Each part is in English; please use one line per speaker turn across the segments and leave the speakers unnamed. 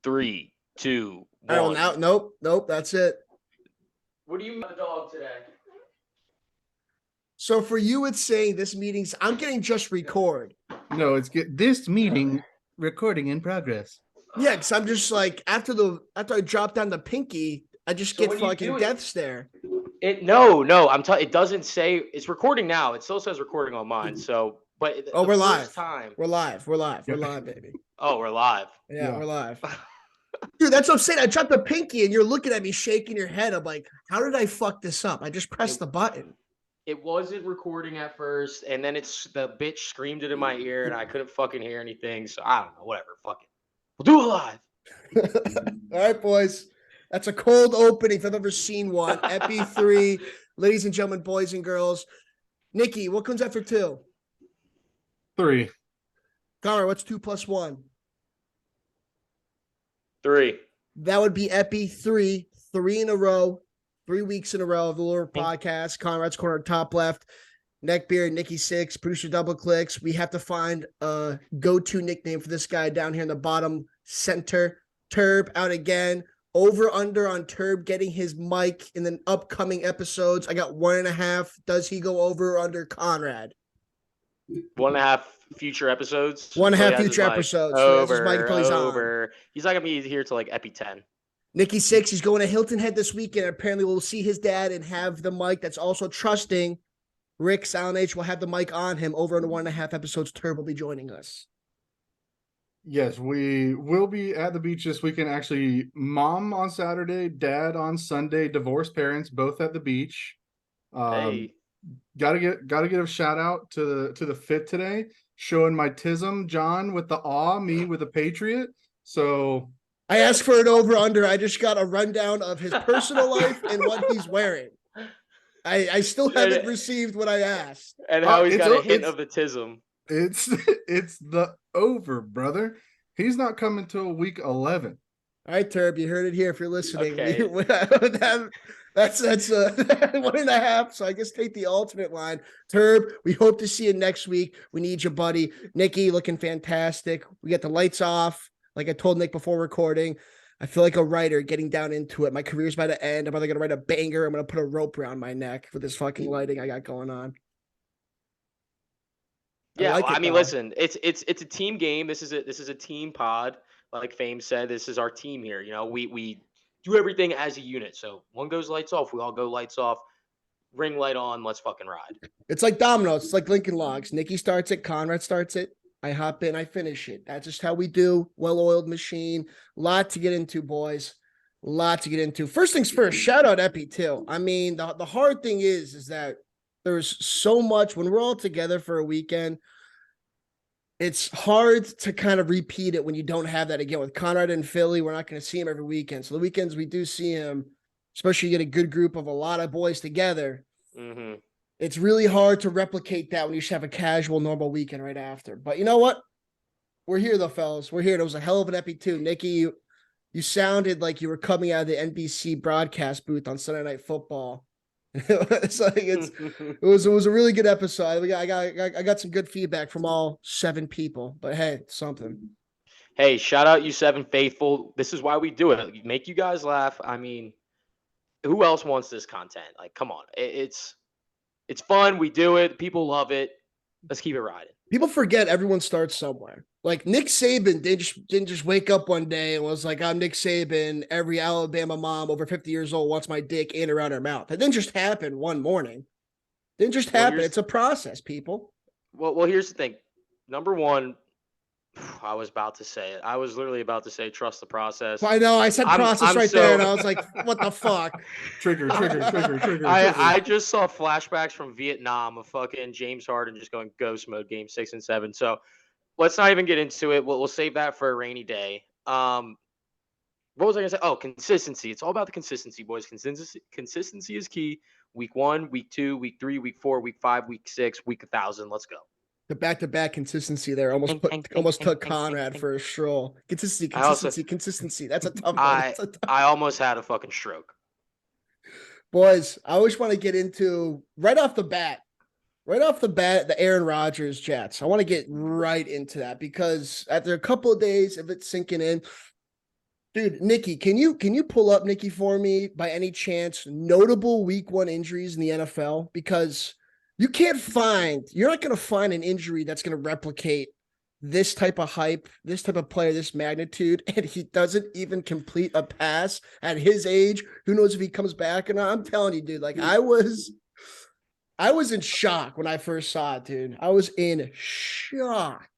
3, 2,
All right, well,
1.
now, nope, that's it.
What do you mean the dog today?
So for you, it's saying this meeting's, I'm getting just record.
No, it's this meeting recording in progress.
Yeah, because I'm just like, after I drop down the pinky, I just get fucking death stare.
No, it doesn't say it's recording now. It still says recording on mine. So, but
Oh, we're live.
Time,
we're live, baby.
Oh, we're live.
Yeah, we're live. Dude, that's what I'm saying. I dropped the pinky and you're looking at me shaking your head. I'm like, how did I fuck this up? I just pressed the button.
It wasn't recording at first, and then the bitch screamed it in my ear, and I couldn't fucking hear anything. So I don't know, whatever. Fuck it. We'll do it live.
All right, boys. That's a cold opening if I've ever seen one. Epi 3, ladies and gentlemen, boys and girls. Nikki, what comes after 2?
3.
Connor, what's 2 + 1?
3.
That would be Epi 3 in a row, 3 weeks in a row of the Lure Podcast. Conrad's Corner, top left. Neckbeard, Nikki 6, producer Double Clicks. We have to find a go-to nickname for this guy down here in the bottom center. Turb out again. Over under on Turb getting his mic in the upcoming episodes. I got 1.5. Does he go over or under Conrad?
1.5 future episodes.
1.5 future episodes.
Over. He's not gonna be here till like Epi 10.
Nikki 6, he's going to Hilton Head this weekend. Apparently, we'll see his dad and have the mic that's also trusting. Rick Silent H will have the mic on him. Over under 1.5 episodes. Turb will be joining us.
Yes, we will be at the beach this weekend. Actually, mom on Saturday, dad on Sunday, divorced parents both at the beach.
Hey.
Gotta get a shout out to the fit today, showing my tism, John with the awe, me with the Patriot. So
I asked for an over under. I just got a rundown of his personal life and what he's wearing. I still haven't received what I asked.
And how he's got a hint of the tism.
It's the over, brother. He's not coming till week 11.
All right, Turb, you heard it here if you're listening.
Okay.
That's 1.5. So I guess take the alternate line. Turb, we hope to see you next week. We need you, buddy. Nikki looking fantastic. We got the lights off. Like I told Nick before recording, I feel like a writer getting down into it. My career's about to end. I'm either going to write a banger. I'm going to put a rope around my neck for this fucking lighting I got going on.
Yeah, I mean, listen, it's a team game. This is a team pod. Like Fame said, this is our team here. You know, we do everything as a unit. So one goes lights off, we all go lights off. Ring light on, let's fucking ride.
It's like dominoes. It's like Lincoln Logs. Nikki starts it, Conrad starts it. I hop in, I finish it. That's just how we do. Well-oiled machine. Lot to get into, boys. Lot to get into. First things first, shout out Epi too. I mean, the hard thing is that there's so much when we're all together for a weekend. It's hard to kind of repeat it when you don't have that again. With Conrad in Philly, we're not going to see him every weekend. So the weekends we do see him, especially you get a good group of a lot of boys together.
Mm-hmm.
It's really hard to replicate that when you just have a casual, normal weekend right after. But you know what? We're here, though, fellas. We're here. It was a hell of an Epi, too. Nikki, you sounded like you were coming out of the NBC broadcast booth on Sunday Night Football. It was a really good episode. I got some good feedback from all 7 people. But hey, something.
Hey, shout out you 7 faithful. This is why we do it. Make you guys laugh. I mean, who else wants this content? Like, come on. It's fun. We do it. People love it. Let's keep it riding.
People forget everyone starts somewhere. Like Nick Saban didn't just wake up one day and was like, I'm Nick Saban. Every Alabama mom over 50 years old wants my dick in around her mouth. That didn't just happen one morning. Didn't just happen. It's a process, people.
Well, here's the thing. Number one, I was about to say it. I was literally about to say trust the process.
I know. I said process there, and I was like, what the fuck?
Trigger.
I just saw flashbacks from Vietnam of fucking James Harden just going ghost mode game 6 and 7. So let's not even get into it. We'll save that for a rainy day. What was I going to say? Oh, consistency. It's all about the consistency, boys. Consistency is key. Week 1, week 2, week 3, week 4, week 5, week 6, week 1,000. Let's go.
The back-to-back consistency there almost took Conrad for a stroll. Consistency. That's a tough one.
I almost had a fucking stroke.
Boys, I always want to get into right off the bat, the Aaron Rodgers Jets. I want to get right into that because after a couple of days of it sinking in, Dude, Nikki, can you pull up Nikki for me by any chance notable week 1 injuries in the NFL? Because you're not going to find an injury that's going to replicate this type of hype, this type of player, this magnitude, and he doesn't even complete a pass at his age. Who knows if he comes back or not? I'm telling you, dude, like I was in shock when I first saw it, dude. I was in shock.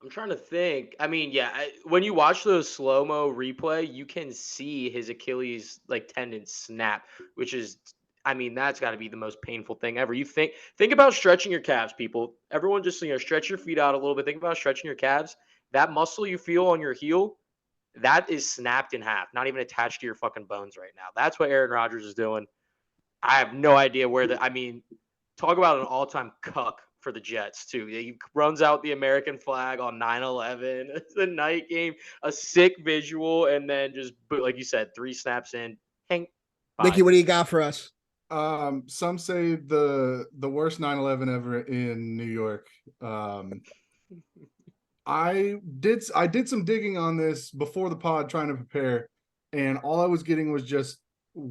I'm trying to think. I mean, yeah, when you watch those slow-mo replay, you can see his Achilles like tendon snap, which is, I mean, that's got to be the most painful thing ever. You think about stretching your calves, people. Everyone just, stretch your feet out a little bit. Think about stretching your calves. That muscle you feel on your heel, that is snapped in half, not even attached to your fucking bones right now. That's what Aaron Rodgers is doing. I have no idea I mean, talk about an all-time cuck for the Jets, too. He runs out the American flag on 9/11. It's a night game, a sick visual, and then just, like you said, 3 snaps in. Hank,
Nikki, what do you got for us?
Some say the worst 9/11 ever in New York. I did some digging on this before the pod trying to prepare, and all I was getting was just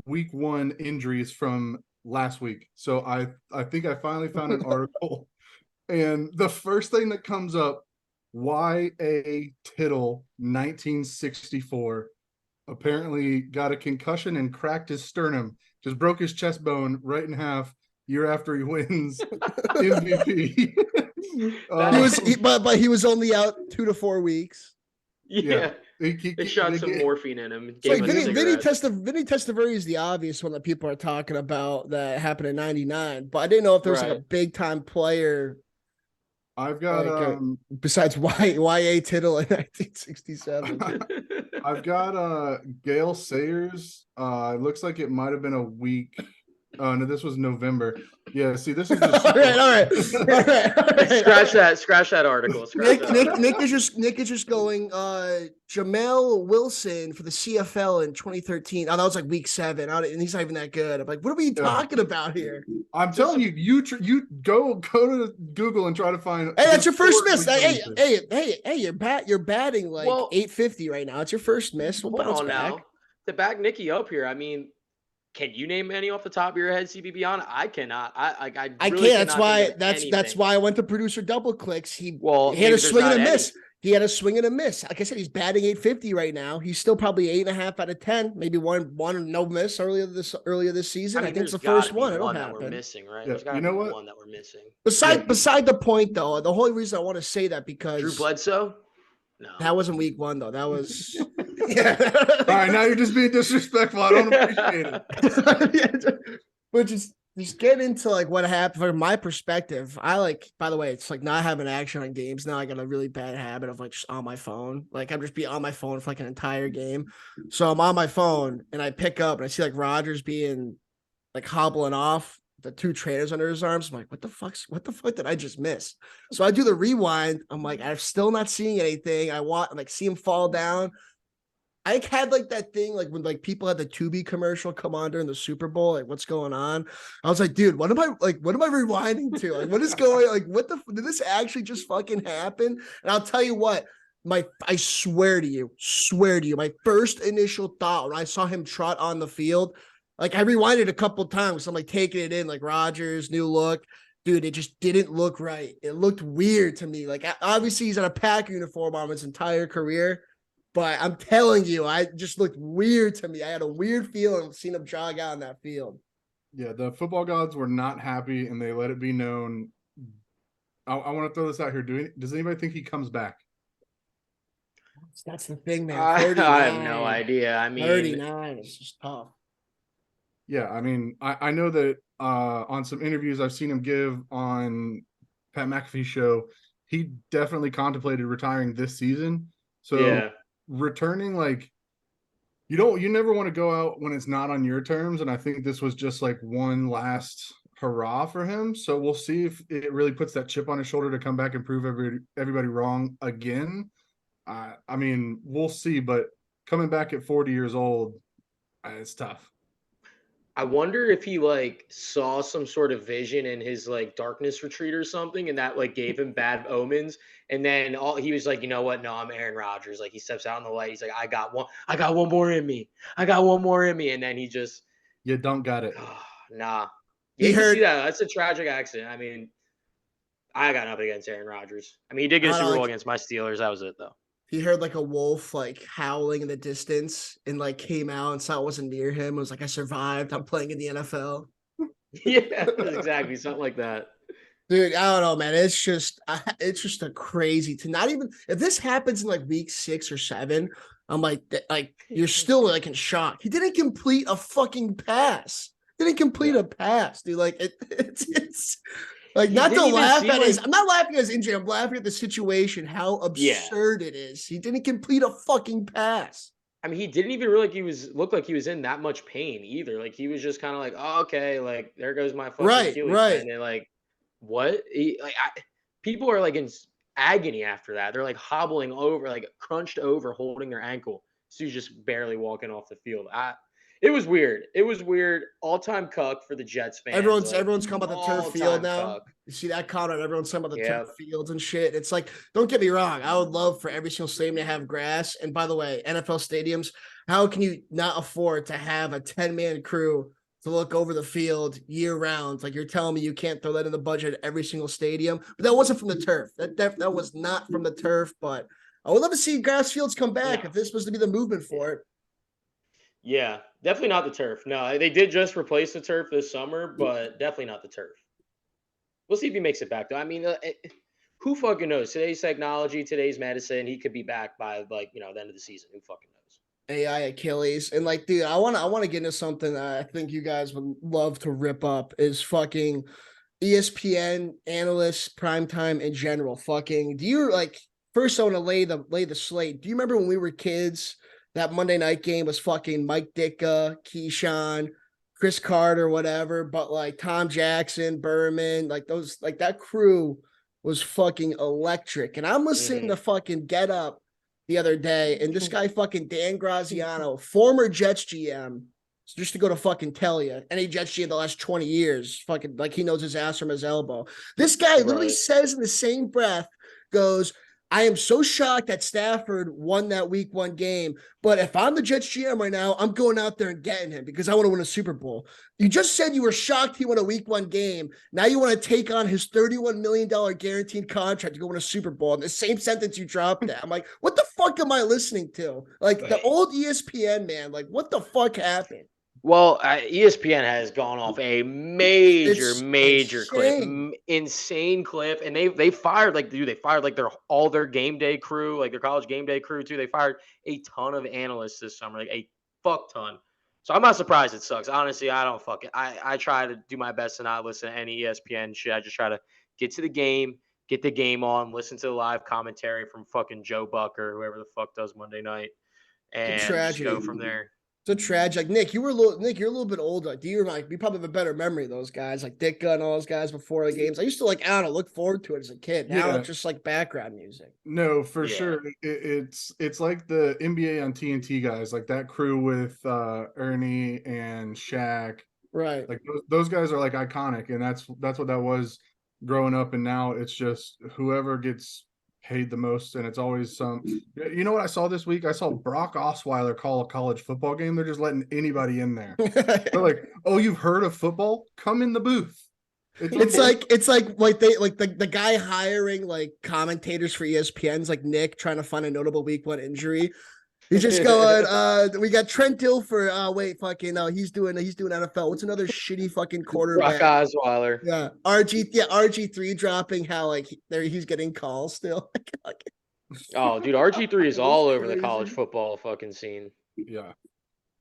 week 1 injuries from last week. So I think I finally found an article, and the first thing that comes up, Y.A. Tittle, 1964, apparently got a concussion and cracked his sternum, just broke his chest bone right in half year after he wins MVP.
But he was only out 2 to 4 weeks.
Yeah. They shot some morphine in him. Vinny
Testaverde is the obvious one that people are talking about that happened in '99, but I didn't know if there was like a big time player.
I've got
besides Y.A. Tittle in 1967.
I've got Gale Sayers. It looks like it might have been a week. No, this was November. Yeah, see, this is just
all right.
Scratch that article.
Nick is just going Jamel Wilson for the CFL in 2013. Oh, that was like week 7. And he's not even that good. I'm like, what are we talking about here?
I'm telling you, you go to Google and try to find.
Hey, that's your first miss. Hey, you're batting like 850 right now. It's your first miss. We'll bounce back.
Now. To back Nikki up here, I mean, can you name any off the top of your head, CBB? I cannot. I
can't. That's why I went to producer double clicks. He had a swing and a miss. He had a swing and a miss. Like I said, he's batting 850 right now. He's still probably 8.5 out of 10. Maybe one no miss earlier this season. I think it's the first one. It'll happen.
That we're missing, right?
Yeah,
There's gotta be one that we're missing.
Beside the point, though, the whole reason I want to say that because
Drew Bledsoe. No,
that wasn't week 1 though. That was
yeah. All right, now you're just being disrespectful. I don't appreciate it.
But just get into like what happened from my perspective. By the way, it's like not having action on games now. I got a really bad habit of like just on my phone. Like I'm just be on my phone for like an entire game. So I'm on my phone and I pick up and I see like Rodgers being like hobbling off, the 2 trainers under his arms. I'm like, what the fuck did I just miss? So I do the rewind. I'm like, I'm still not seeing anything. I see him fall down. I had like that thing, like when like people had the Tubi commercial come on during the Super Bowl, like what's going on? I was like, dude, what am I rewinding to? Like, what is going, like, did this actually just fucking happen? And I'll tell you what, I swear to you, my first initial thought when I saw him trot on the field, like I rewinded a couple times. So I'm like taking it in, like Rodgers, new look. Dude, it just didn't look right. It looked weird to me. Like obviously he's in a Packer uniform on his entire career. But I'm telling you, I just looked weird to me. I had a weird feeling seeing him jog out on that field.
Yeah, the football gods were not happy, and they let it be known. I want to throw this out here. Does anybody think he comes back?
That's the thing, man.
I have no idea. I mean,
39 is just tough.
Yeah, I mean, I know that on some interviews I've seen him give on Pat McAfee's show, he definitely contemplated retiring this season. So yeah. Returning, like you never want to go out when it's not on your terms, and I think this was just like one last hurrah for him. So we'll see if it really puts that chip on his shoulder to come back and prove everybody wrong again. I mean, we'll see, but coming back at 40 years old, it's tough.
I wonder if he like saw some sort of vision in his like darkness retreat or something, and that like gave him bad omens. And then all he was like, you know what? No, I'm Aaron Rodgers. Like he steps out in the light. He's like, I got one more in me. I got one more in me. And then he just,
You don't got it.
nah.
He
You hate to see
heard,
that. That's a tragic accident. I mean, I got nothing against Aaron Rodgers. I mean, he did get a
I don't
Super
know,
Bowl
like
against my Steelers. That was it though.
he heard like a wolf like howling in the distance and like came out and saw it wasn't near him. It was like, I survived. I'm playing in the NFL.
Yeah, exactly. Something like that.
Dude, I don't know, man. It's just a crazy to not even if this happens in like week 6 or 7, I'm like you're still like in shock. He didn't complete a fucking pass. Didn't complete
Yeah.
a pass, dude. Like it's like
He
not to
didn't even
laugh
seem
at his.
like-
I'm not laughing at his injury. I'm laughing at the situation. How
Yeah.
absurd it is. He didn't complete a fucking pass.
I mean, he didn't even really look like he was in that much pain either. Like he was just kind of like, oh, okay, like there goes my fucking
Right,
Achilles
right.
tendon. Like, what? People are like in agony after that. They're like hobbling over, like crunched over, holding their ankle. So he's just barely walking off the field. It was weird. It was weird. All time cuck for the Jets fans.
Everyone's talking about the turf field
all-time
now.
cuck.
You see that, Conrad? Everyone's talking about the
Yep.
turf fields and shit. It's like, don't get me wrong. I would love for every single stadium to have grass. And by the way, NFL stadiums, how can you not afford to have a 10-man crew to look over the field year round? Like you're telling me you can't throw that in the budget at every single stadium. But that wasn't from the turf. That was not from the turf. But I would love to see grass fields come back
Yeah.
if this was to be the movement for it.
Yeah, definitely not the turf. No, they did just replace the turf this summer, but definitely not the turf. We'll see if he makes it back though. I mean, who fucking knows? Today's technology, today's medicine, he could be back by like the end of the season. Who fucking knows?
AI Achilles. And like, dude, I want to get into something that I think you guys would love to rip up is fucking ESPN analysts, primetime in general. Fucking, do you like first I want to lay the slate. Do you remember when we were kids? That Monday night game was fucking Mike Ditka, Keyshawn, Chris Carter, whatever. But like Tom Jackson, Berman, like those, like that crew was fucking electric. And I'm listening to fucking Get Up the other day, and this guy fucking Dan Graziano, former Jets GM, just to go to fucking tell you, any Jets GM the last 20 years, fucking like he knows his ass from his elbow. This guy literally says in the same breath, goes, I am so shocked that Stafford won that week 1 game. But if I'm the Jets GM right now, I'm going out there and getting him because I want to win a Super Bowl. You just said you were shocked he won a week 1 game. Now you want to take on his $31 million guaranteed contract to go win a Super Bowl. In the same sentence you dropped that. I'm like, what the fuck am I listening to? Like the old ESPN man, like what the fuck happened?
Well, ESPN has gone off a major clip,
insane.
Insane clip, and they fired they fired like all their game day crew, like their college game day crew too. They fired a ton of analysts this summer, like a fuck ton. So I'm not surprised it sucks. Honestly, I don't fucking I try to do my best to not listen to any ESPN shit. I just try to get to the game, get the game on, listen to the live commentary from fucking Joe Buck or whoever the fuck does Monday night, and just go from there.
It's a tragic. Nick, you're a little bit older. Do you like? You probably have a better memory of those guys, like Ditka and all those guys before the games. I used to I don't know, look forward to it as a kid. Now it's just like background music.
No, for sure. It's like the NBA on TNT guys, like that crew with Ernie and Shaq.
Right.
Like those guys are like iconic, and that's what that was growing up. And now it's just whoever gets paid the most, and it's always some. You know what I saw this week? I saw Brock Osweiler call a college football game. They're just letting anybody in there. They're like, "Oh, you've heard of football? Come in the booth."
It's like they like the guy hiring like commentators for ESPN's like Nick trying to find a notable week 1 injury. He's just going, we got Trent Dilfer. Wait, fucking no, he's doing NFL. What's another shitty fucking quarterback?
Brock Osweiler.
Yeah, RG3 dropping how like he's getting calls still.
Oh, dude, RG3 is all over the college football fucking scene.
Yeah.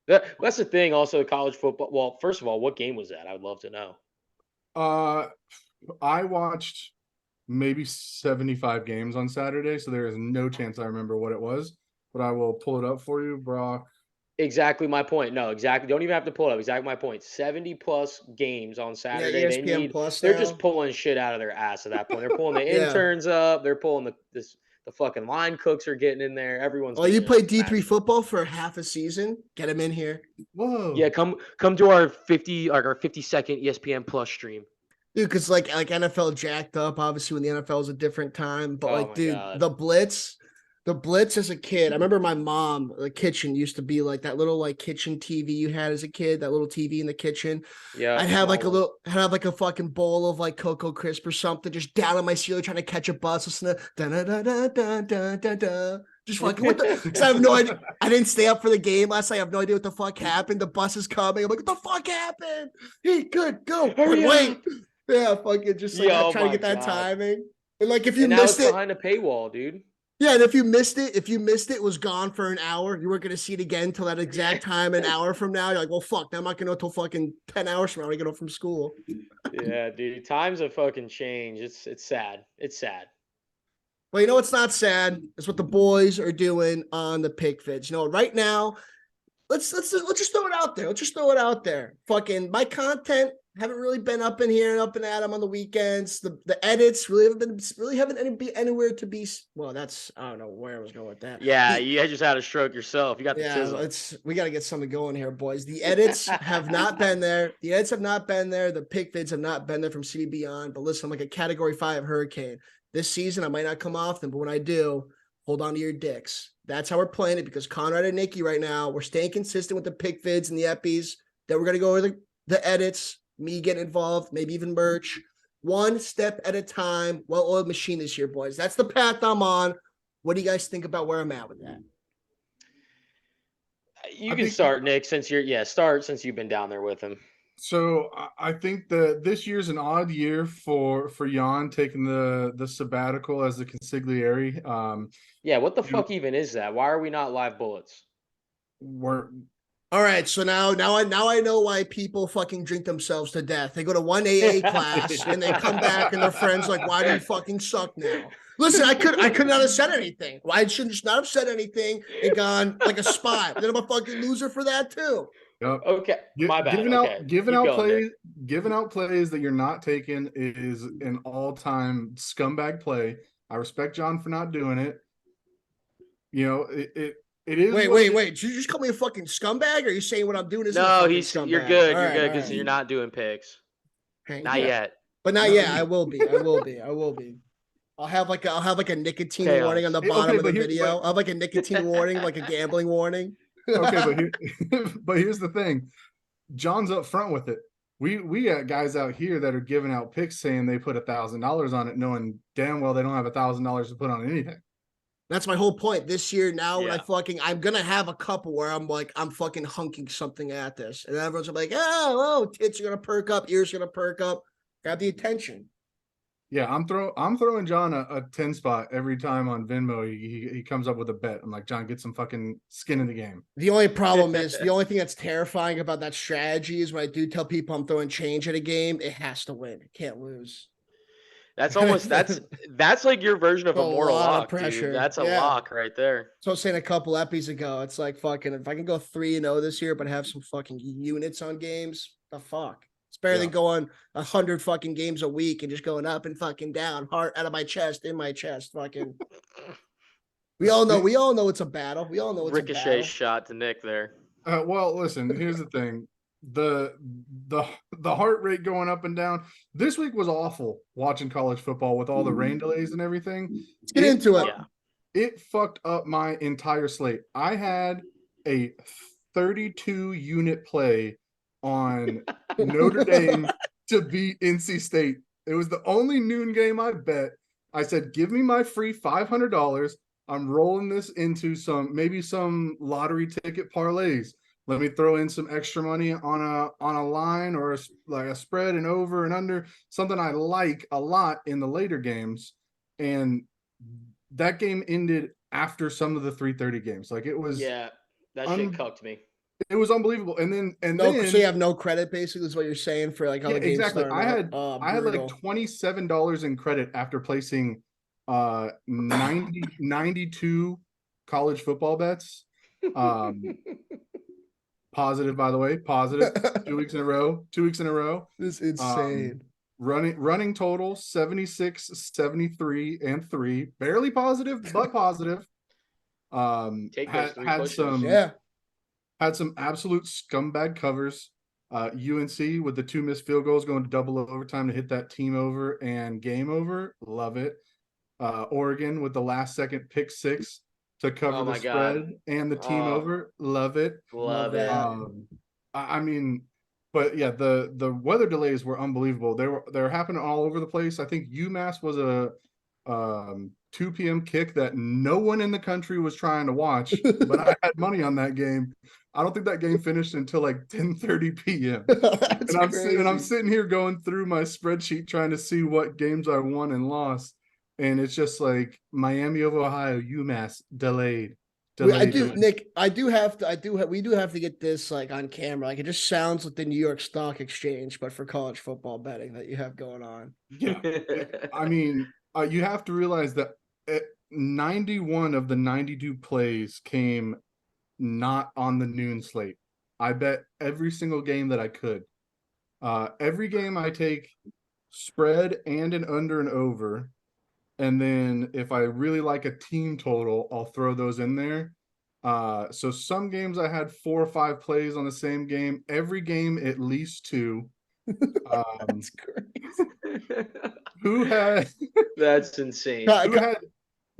That's the thing. Also, college football. Well, first of all, what game was that? I would love to know.
I watched maybe 75 games on Saturday, so there is no chance I remember what it was, but I will pull it up for you, Brock.
Exactly my point. No, exactly. Don't even have to pull it up. Exactly my point. 70 plus games on Saturday.
Yeah, ESPN Plus
they're
now.
just pulling shit out of their ass at that point. They're pulling the interns up. They're pulling the The fucking line cooks are getting in there. Everyone's.
Oh, you
getting
play
in on
D3
that.
football for half a season? Get him in here.
Whoa.
Yeah, come to our 50-second ESPN Plus stream.
Dude, because like NFL jacked up, obviously when the NFL is a different time. But
Oh
like,
my
dude,
God.
the Blitz as a kid. I remember my mom, the kitchen used to be like that little like kitchen TV you had as a kid, that little TV in the kitchen.
Yeah,
I'd have like
small
I'd have like a fucking bowl of like Cocoa Crisp or something, just down on my ceiling trying to catch a bus, listening to da da da da da da da. Just fucking what the? Because I have no idea. I didn't stay up for the game last night. I have no idea what the fuck happened. The bus is coming. I'm like, what the fuck happened? Hey, good, go.
Hurry
But wait,
up.
yeah, fucking just like
Yo,
trying to
my
get that
God.
timing. And like if you
And now
missed
it's
it,
behind a paywall, dude.
yeah, and if you missed it, it was gone for an hour. You weren't gonna see it again until that exact time an hour from now. You're like, well, fuck, now I'm not gonna know until fucking 10 hours from now when I get home from school.
Yeah, dude. Times have fucking changed. It's sad. It's sad.
Well, you know what's not sad? It's what the boys are doing on the pick vids. You know, right now, let's just throw it out there. Let's just throw it out there. Fucking my content haven't really been up in here and up and at them on the weekends. The edits haven't been anywhere to be. Well, that's I don't know where I was going with that.
Yeah, you just had a stroke yourself. You got the
Yeah,
tizzle.
we got to get something going here, boys. The edits have not been there. The edits have not been there. The pick vids have not been there from CB on. But listen, I'm like a Category 5 hurricane. This season, I might not come often, but when I do, hold on to your dicks. That's how we're playing it because Conrad and Nikki right now, we're staying consistent with the pick vids and the eppies. Then we're going to go over the edits, me getting involved, maybe even merch. One step at a time, well-oiled machine this year, boys. That's the path I'm on. What do you guys think about where I'm at with that?
You can start, Nick, since you've been down there with him.
So I think that this year's an odd year for Jan taking the sabbatical as the consigliere.
Yeah, what the fuck even is that? Why are we not live bullets?
We're
All right, so now I know why people fucking drink themselves to death. They go to one AA class and they come back and their friends like, why do you fucking suck now? Listen, I could not have said anything. Why shouldn't just not have said anything and gone like a spy? Then I'm a fucking loser for that too.
Yep.
Okay, my bad.
Giving out plays that you're not taking is an all-time scumbag play. I respect John for not doing it. You know, it is.
Wait. Did you just call me a fucking scumbag? Or are you saying what I'm doing is
No,
scumbag?
you're good. You're good because you're not doing picks. Not yet.
But not yet. I will be. I'll have like a nicotine warning on the bottom of the video. I'll have like a nicotine warning, like a gambling warning.
Okay, but here's the thing. John's up front with it. We got guys out here that are giving out picks saying they put $1,000 on it, knowing damn well they don't have $1,000 to put on anything.
That's my whole point. This year now, when I'm gonna have a couple where I'm fucking hunking something at this, and everyone's like, oh, tits are gonna perk up, ears are gonna perk up, grab the attention.
Yeah, I'm throwing John a 10 spot every time on Venmo. He comes up with a bet. I'm like, John, get some fucking skin in the game.
The only problem is the only thing that's terrifying about that strategy is when I do tell people I'm throwing change at a game, it has to win. It can't lose.
That's like your version of a mortal lock,
pressure.
Dude. That's a lock right there.
So I was saying a couple eppies ago, it's like fucking if I can go 3-0 this year, but have some fucking units on games, the fuck. It's better than going 100 fucking games a week and just going up and fucking down, heart out of my chest, in my chest, fucking. We all know it's a battle. We all know it's
Ricochet
a battle.
shot to Nick there.
Well, listen, here's the thing. The heart rate going up and down. This week was awful watching college football with all the rain delays and everything.
Let's get into it.
Yeah. It fucked up my entire slate. I had a 32 unit play on Notre Dame to beat NC State. It was the only noon game I bet. I said, give me my free $500. I'm rolling this into some lottery ticket parlays. Let me throw in some extra money on a line or a spread and over and under, something I like a lot in the later games. And that game ended after some of the 3:30 games. Like it was
that shit cucked me.
It was unbelievable. And then
so you have no credit basically is what you're saying for like how the game's
exactly. I had like
brutal.
$27 in credit after placing 92 college football bets. Positive, by the way, positive. 2 weeks in a row.
This is insane.
running total 76, 73, and 3. Barely positive, but positive.
Take those three
Had
pushes.
some
Yeah.
had some absolute scumbag covers. UNC with the 2 missed field goals going to double overtime to hit that team over and game over. Love it. Oregon with the last second pick 6 to cover
Oh
the
my
spread
God.
and the team
Oh.
over. Love it.
Love
that.
it.
I mean, but yeah, the weather delays were unbelievable. They were happening all over the place. I think UMass was a 2 p.m. kick that no one in the country was trying to watch, but I had money on that game. I don't think that game finished until like 10:30 p.m.
That's
And I'm
crazy.
sitting here going through my spreadsheet trying to see what games I won and lost, and it's just like Miami of Ohio, UMass delayed.
I do,
delayed.
Nick. We do have to get this like on camera. Like it just sounds like the New York Stock Exchange, but for college football betting that you have going on.
Yeah, I mean, you have to realize that 91 of the 92 plays came not on the noon slate. I bet every single game that I could. Every game I take spread and an under and over. And then if I really like a team total, I'll throw those in there. So some games I had 4 or 5 plays on the same game. Every game at least 2.
That's crazy.
Who had
That's insane.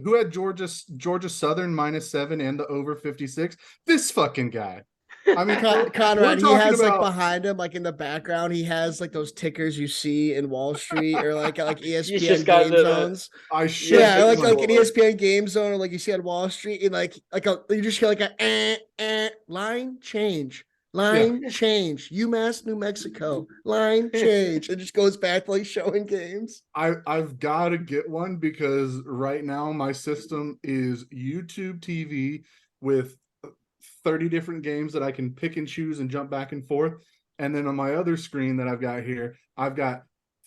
who had Georgia Southern -7 and the over 56? This fucking guy. I mean,
Conrad, he
talking
has like
about-
behind him, like in the background, he has like those tickers you see in Wall Street or like
He's
ESPN
just got
game
the-
zones.
I should
Yeah,
have
like
one.
an ESPN game zone, or like you see on Wall Street, and you just hear like line change, change. UMass, New Mexico, line change. It just goes back to like showing games.
I've got to get one because right now my system is YouTube TV with 30 different games that I can pick and choose and jump back and forth. And then on my other screen that I've got here, I've got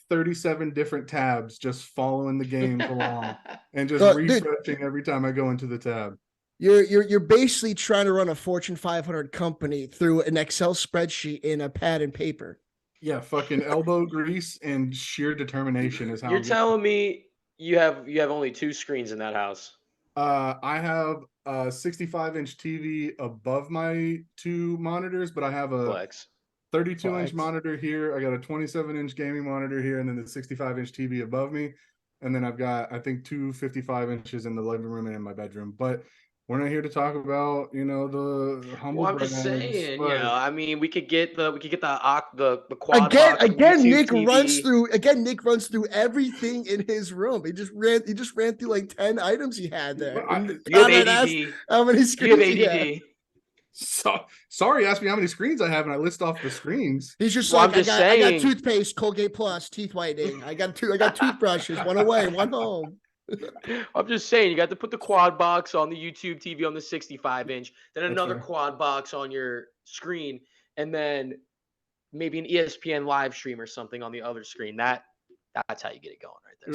37 different tabs just following the games along and just
Dude,
refreshing every time I go into the tab.
You're basically trying to run a Fortune 500 company through an Excel spreadsheet in a pad and paper.
Yeah, fucking elbow grease and sheer determination is how
You're
I'm
telling me you have only 2 screens in that house.
I have a 65-inch TV above my 2 monitors, but I have a
Flex.
32-inch
Flex.
monitor here. I got a 27-inch gaming monitor here, and then the 65-inch TV above me. And then I've got, I think, 2 55 inches in the living room and in my bedroom. But we're not here to talk about, the humble
Well, I'm just
brags,
saying,
but
I mean, we could get the quad
Again,
box
Nick
YouTube
Nick runs through everything in his room. He just ran through like 10 items he had there.
I-
And
You have
Conrad asked
ADD.
how many
You
screens
have
he had.
ADD.
sorry, ask me how many screens I have, and I list off the screens.
He's just
Well,
like,
I'm just
I got
saying.
toothpaste, Colgate Plus, teeth whitening. I got toothbrushes, one away, one home.
I'm just saying, you got to put the quad box on the YouTube TV on the 65-inch, then
That's
another
fair.
quad box on your screen, and then maybe an ESPN live stream or something on the other screen. That's how you get it going right there.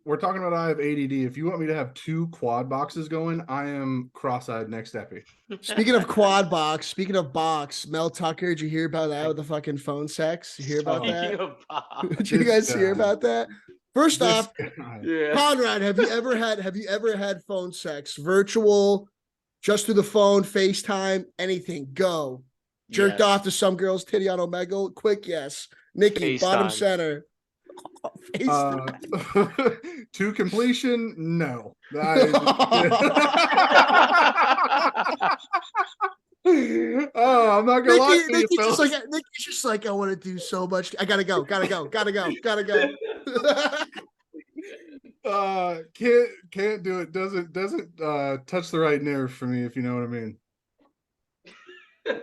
We're talking about I have ADD. If you want me to have 2 quad boxes going, I am cross-eyed next epi.
Speaking of quad box, speaking of box, Mel Tucker, did you hear about that with the fucking phone sex? You hear about
Speaking
that?
of Bob.
Did you
This
guys hear
guy.
about that? First
This
off,
guy.
Yeah.
Conrad, have you ever had phone sex? Virtual, just through the phone, FaceTime, anything. Go. Jerked
Yes.
off to some girl's titty on Omegle? Quick yes. Nikki, bottom
FaceTime.
center. FaceTime.
To completion, no. Oh, I'm not gonna lie to you,
Nikki's
fellas.
just like, I want to do so much. I gotta go.
Can't do it. Doesn't touch the right nerve for me, if you know what I mean.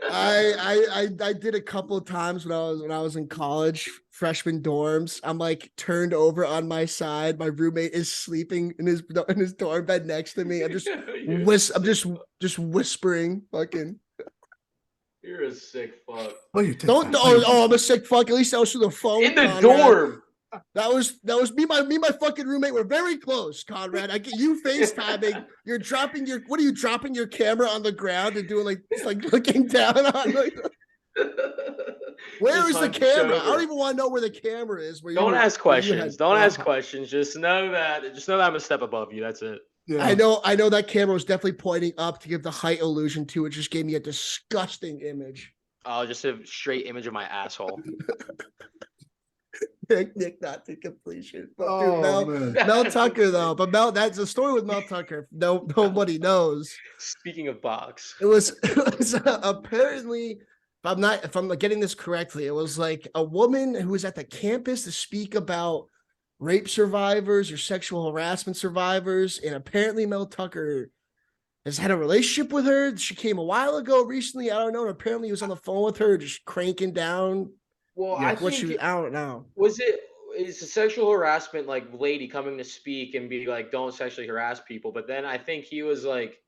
I did a couple of times when I was in college, freshman dorms. I'm like turned over on my side. My roommate is sleeping in his dorm bed next to me. I'm just whispering, fucking.
You're a sick fuck.
I'm a sick fuck. At least I was through the phone.
In the
Conrad.
dorm.
That was me. My fucking roommate were very close, Conrad. I get you FaceTiming. You're dropping your camera on the ground and doing like just like looking down on like. Where
Just
is the
hunched
camera? I don't
over.
even want to know where the camera is. Where
Don't ask
where you
questions.
had-
Don't ask
Oh.
questions. Just know that I'm a step above you. That's it.
Yeah.
I know that camera was definitely pointing up to give the height illusion to it. Just gave me a disgusting image.
Oh, just a straight image of my asshole.
Nick not to completion. But
Oh,
dude,
man.
Mel Tucker though. But that's a story with Mel Tucker. Nobody knows.
Speaking of box,
It was apparently, if I'm getting this correctly, it was like a woman who was at the campus to speak about rape survivors or sexual harassment survivors, and apparently Mel Tucker has had a relationship with her. She came a while ago, recently. I don't know. And apparently, he was on the phone with her, just cranking down.
well,
Yeah.
I
What
think
she? I don't know.
is a sexual harassment like lady coming to speak and be like, don't sexually harass people. But then I think he was like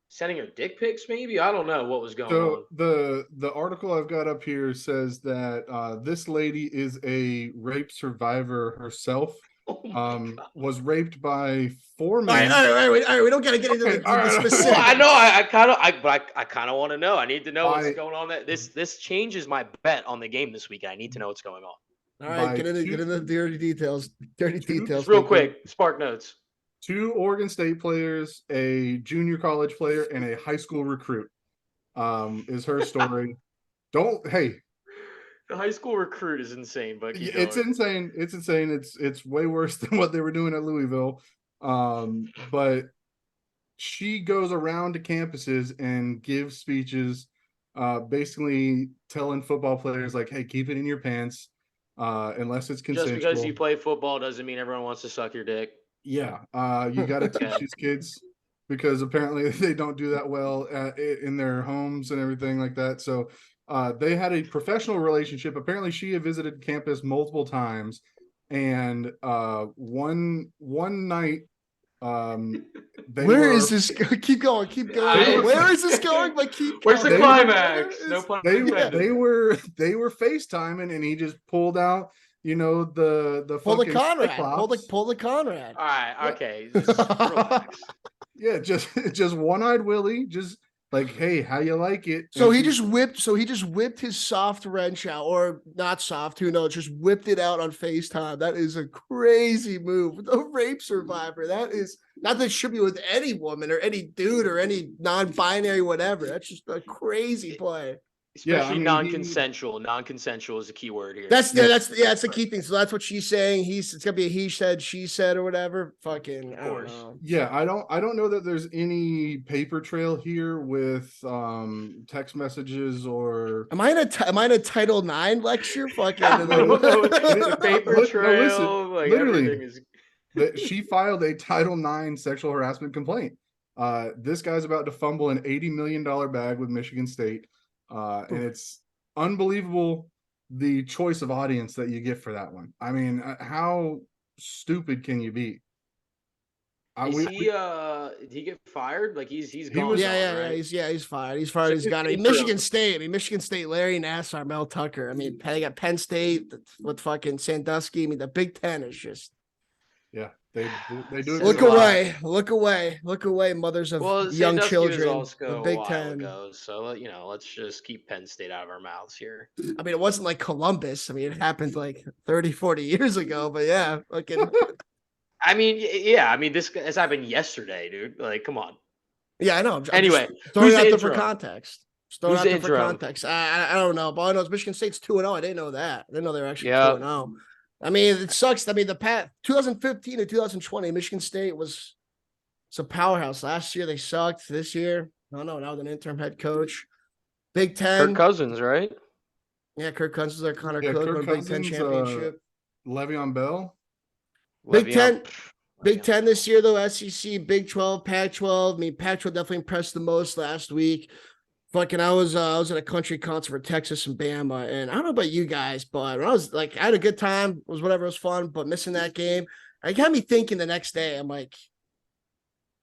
sending her dick pics. Maybe I don't know what was going on.
So the article I've got up here says that this lady is a rape survivor herself.
Oh my God.
Was raped by 4
All
men.
right. We don't got to get into
Okay,
the
all right.
specifics.
Well, I know. I kind of want to know. I need to know what's
I-
going on. This changes my bet on the game this week. I need to know what's going on.
All right,
by
get into the dirty details. Dirty
two-
details.
Just real
Nick.
quick, Spark Notes.
2 Oregon State players, a junior college player, and a high school recruit. Is her story. Hey,
The high school recruit is insane, but keep
it's
going.
insane. It's insane. It's way worse than what they were doing at Louisville. But she goes around to campuses and gives speeches, basically telling football players like, "Hey, keep it in your pants, unless it's
Just
consensual."
because you play football doesn't mean everyone wants to suck your dick.
Yeah, you got to teach
Okay.
these kids because apparently they don't do that well in their homes and everything like that. So they had a professional relationship. Apparently, she had visited campus multiple times, and one night, they
Where
were,
is this? Keep going.
I-
Where is this going? But keep.
Where's the
going.
climax?
Where
No
is-
pun
they
intended.
they were FaceTiming, and he just pulled out, the
Pull the
fucking
Conrad.
Cyclops.
Pull the Conrad.
All right, okay. Just relax.
Yeah, just one-eyed Willie, just like, "Hey, how you like it?"
So
And
he
she-
just whipped his soft wrench out, or not soft, who knows, just whipped it out on FaceTime. That is a crazy move. The rape survivor. That is not that it should be with any woman or any dude or any non-binary, whatever. That's just a crazy play.
Yeah, I
Especially
mean,
non-consensual. Non-consensual is a key word here.
That's the key thing. So that's what she's saying. It's gonna be a he said, she said, or whatever. Fucking, I don't
course.
know.
Yeah, I don't know that there's any paper trail here with text messages or
Am I in a Title IX lecture? Fucking.
I don't know. The paper
No,
trail,
listen,
like
literally.
everything is.
that she filed a Title IX sexual harassment complaint. This guy's about to fumble an $80 million bag with Michigan State. And it's unbelievable the choice of audience that you get for that one. I mean, how stupid can you be?
Did he get fired? Like he's gone.
was-
now, right?
He's fired. He's fired. He's gone.
Interim.
Michigan State. Michigan State. Larry Nassar, Mel Tucker. They got Penn State with fucking Sandusky. The Big Ten is just
Yeah, they do it.
look
for a lot.
away, look away, mothers of
Well,
young
Sandusky
children.
was also
The
a
Big
while
Ten.
ago, so let's just keep Penn State out of our mouths here.
It wasn't like Columbus. It happened like 30, 40 years ago. But yeah, fucking
I mean, yeah, this happened yesterday, dude. Like, come on.
yeah, I know. I'm
Anyway,
just throwing
who's
it
the
out there for
interim?
context. Just throwing it
Who's
out
the
there for
interim?
context. I don't know, but I know Michigan State's 2-0. I didn't know that. I didn't know they were actually
Yeah.
2-0. It sucks. The 2015 to 2020, Michigan State was a powerhouse. Last year they sucked. This year, I don't know. Now with an interim head coach. Big Ten.
Kirk Cousins, right?
Yeah, Kirk Cousins is their Connor
Yeah,
Cook
Kirk
won a Big Ten
Cousins,
championship.
Le'Veon Bell.
Big
Le'Veon-
Ten- Big
Le'Veon.
Ten this year, though, SEC, Big 12, Pac-12. Pac-12 definitely impressed the most last week. Fucking, I was at a country concert for Texas and Bama, and I don't know about you guys, but when I was like, I had a good time. It was whatever, it was fun, but missing that game, it got me thinking the next day. I'm like,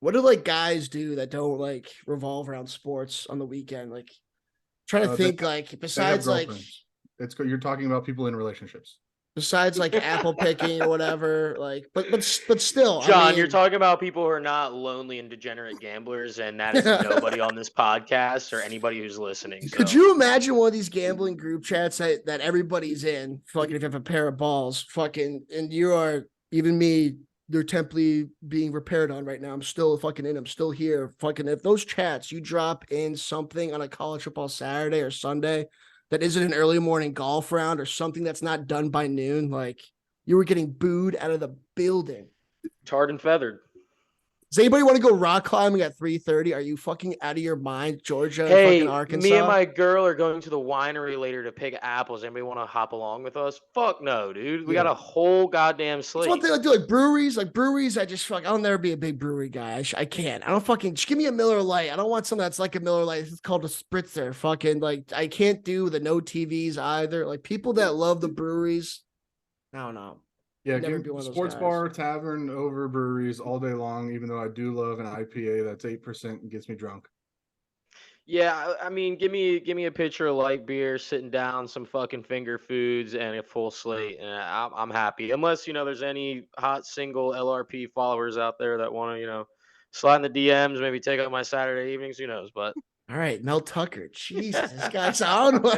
what do guys do that don't revolve around sports on the weekend? Trying to
They-
think
They have
besides
girlfriends. You're talking about people in relationships.
besides like apple picking or whatever. Like, but still,
John,
I
you're
mean,
talking about people who are not lonely and degenerate gamblers, and that is nobody on this podcast or anybody who's listening.
could
So
you imagine one of these gambling group chats that everybody's in? Fucking, if you have a pair of balls, fucking, and you are even me. They're temporarily being repaired on right now. I'm still fucking in. I'm still here. Fucking, if those chats you drop in something on a college football Saturday or Sunday that isn't an early morning golf round or something that's not done by noon, like you were getting booed out of the building.
tarred and feathered.
Does anybody want to go rock climbing at 3:30? Are you fucking out of your mind? Georgia and fucking
Hey,
Arkansas?
me and my girl are going to the winery later to pick apples. Anybody want to hop along with us? Fuck no, dude. We got
Yeah.
a whole goddamn
It's one
slate.
thing I do, like breweries. Like breweries, I just fuck. I'll never be a big brewery guy. I can't. I don't fucking just give me a Miller Lite. I don't want something that's like a Miller Lite. It's called a spritzer. Fucking like I can't do the no TVs either. Like people that love the breweries, I don't know.
Yeah,
Never
give
be one of those
sports
guys.
bar, tavern over breweries all day long, even though I do love an IPA that's 8% and gets me drunk.
Yeah, I mean, give me a pitcher of light beer, sitting down, some fucking finger foods, and a full slate, and I'm happy. Unless there's any hot single LRP followers out there that want to slide in the DMs, maybe take up my Saturday evenings. Who knows? But
All right, Mel Tucker. Jesus, this guy's on.
well,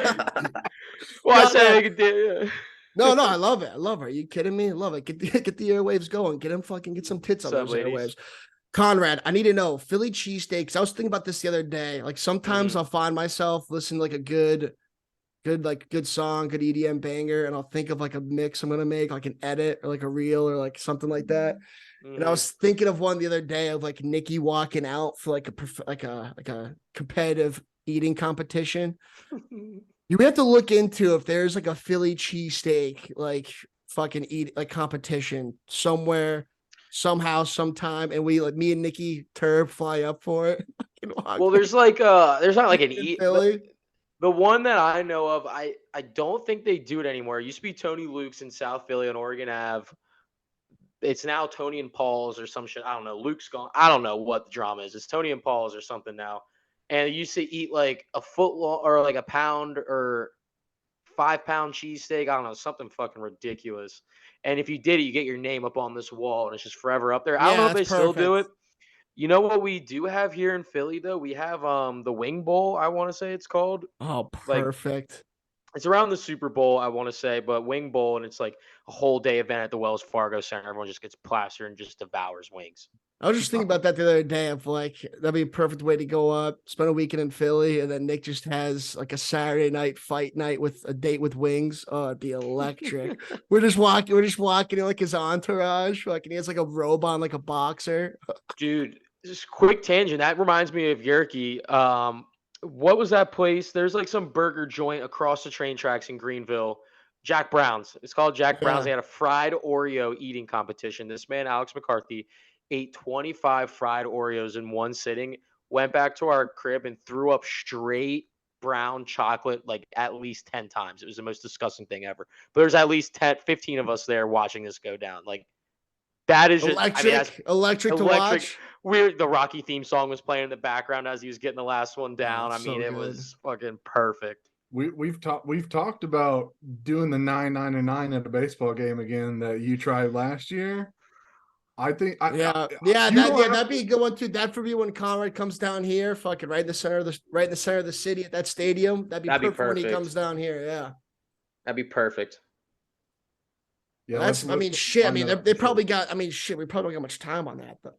I
No,
said
no.
I could do.
No, I love it. I love her. Are you kidding me? I love it. Get the airwaves going. Get him fucking get some tits on
What's up,
those
ladies?
airwaves. Conrad, I need to know Philly cheesesteaks. I was thinking about this the other day. Like sometimes I'll find myself listening to like a good song, good EDM banger, and I'll think of like a mix I'm gonna make, like an edit or like a reel or like something like that. And I was thinking of one the other day of like Nikki walking out for like a competitive eating competition. You have to look into if there's like a Philly cheesesteak like fucking eat like competition somewhere, somehow, sometime, and we like me and Nikki Turb fly up for it.
Well, there's there's not like an
in
eat.
Philly.
The one that I know of, I don't think they do it anymore. It used to be Tony Luke's in South Philly on Oregon Ave. It's now Tony and Paul's or some shit. I don't know. Luke's gone. I don't know what the drama is. It's Tony and Paul's or something now. And it used to eat like a foot long or like a pound or 5 pound cheesesteak. I don't know, something fucking ridiculous. And if you did it, you get your name up on this wall and it's just forever up there. I don't know if they
That's
still do it.
perfect.
You know what we do have here in Philly though? We have the Wing Bowl, I want to say it's called.
Oh,
Like
perfect.
it's around the Super Bowl, I want to say, but Wing Bowl, and it's like a whole day event at the Wells Fargo Center. Everyone just gets plastered and just devours wings.
I was just thinking about that the other day of like that'd be a perfect way to go up, spend a weekend in Philly, and then Nick just has like a Saturday night fight night with a date with wings. Oh, it'd be electric. We're just walking in like his entourage. Fucking he has like a robe on like a boxer.
Dude, just quick tangent. That reminds me of Yerky. What was that place? There's like some burger joint across the train tracks in Greenville. Jack Brown's. It's called Jack Brown's.
Yeah.
They had a fried Oreo eating competition. This man, Alex McCarthy, ate 25 fried Oreos in one sitting, went back to our crib and threw up straight brown chocolate like at least 10 times. It was the most disgusting thing ever. But there's at least 10, 15 of us there watching this go down. Like that is just, I mean, that's
Electric to
electric.
watch.
Weird. The Rocky theme song was playing in the background as he was getting the last one down. I
it's
mean,
so
it
good.
was fucking perfect.
We've talked about doing the 9.99 at a baseball game again that you tried last year. I think
That'd be a good one too. That for me when Conrad comes down here, fucking right in the center of the city at that stadium. That'd be perfect when he comes down here. Yeah.
That'd be perfect.
Yeah,
That's I mean shit. I mean they probably got. I mean shit. We probably don't got much time on that, but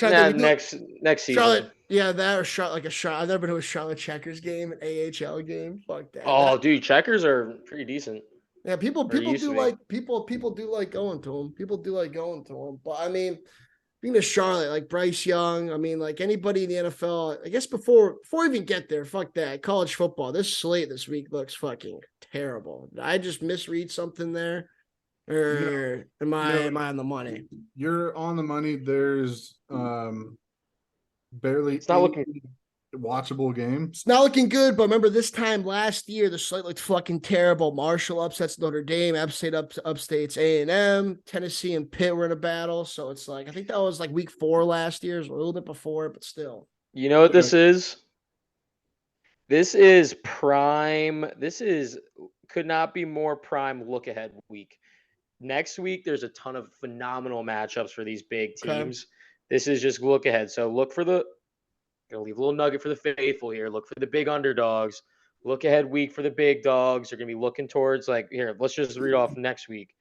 Yeah, next season.
Charlotte, yeah, that or Charlotte, like a Charlotte. I've never been to a Charlotte Checkers game, an AHL game. Fuck that.
Oh, dude, checkers are pretty decent.
Yeah, people
Or used
do
to be.
like people do like going to them. People do like going to them. But I mean, being to Charlotte, like Bryce Young, I mean, like anybody in the NFL. I guess before we even get there, fuck that. College football. This slate this week looks fucking terrible. Did I just misread something there, or am I on the money?
You're on the money. There's barely
It's not looking.
watchable game.
It's not looking good, but remember this time last year, the slate looked fucking terrible. Marshall upsets Notre Dame, upstates A&M, Tennessee and Pitt were in a battle. So it's like, I think that was like week 4 last year, a little bit before, but still.
You know what this is? This is prime. This is could not be more prime look ahead week. Next week, there's a ton of phenomenal matchups for these big
Okay.
teams. This is just look ahead. So look for the gonna leave a little nugget for the faithful here. Look for the big underdogs. Look ahead week for the big dogs. They're gonna be looking towards like here. Let's just read off next week.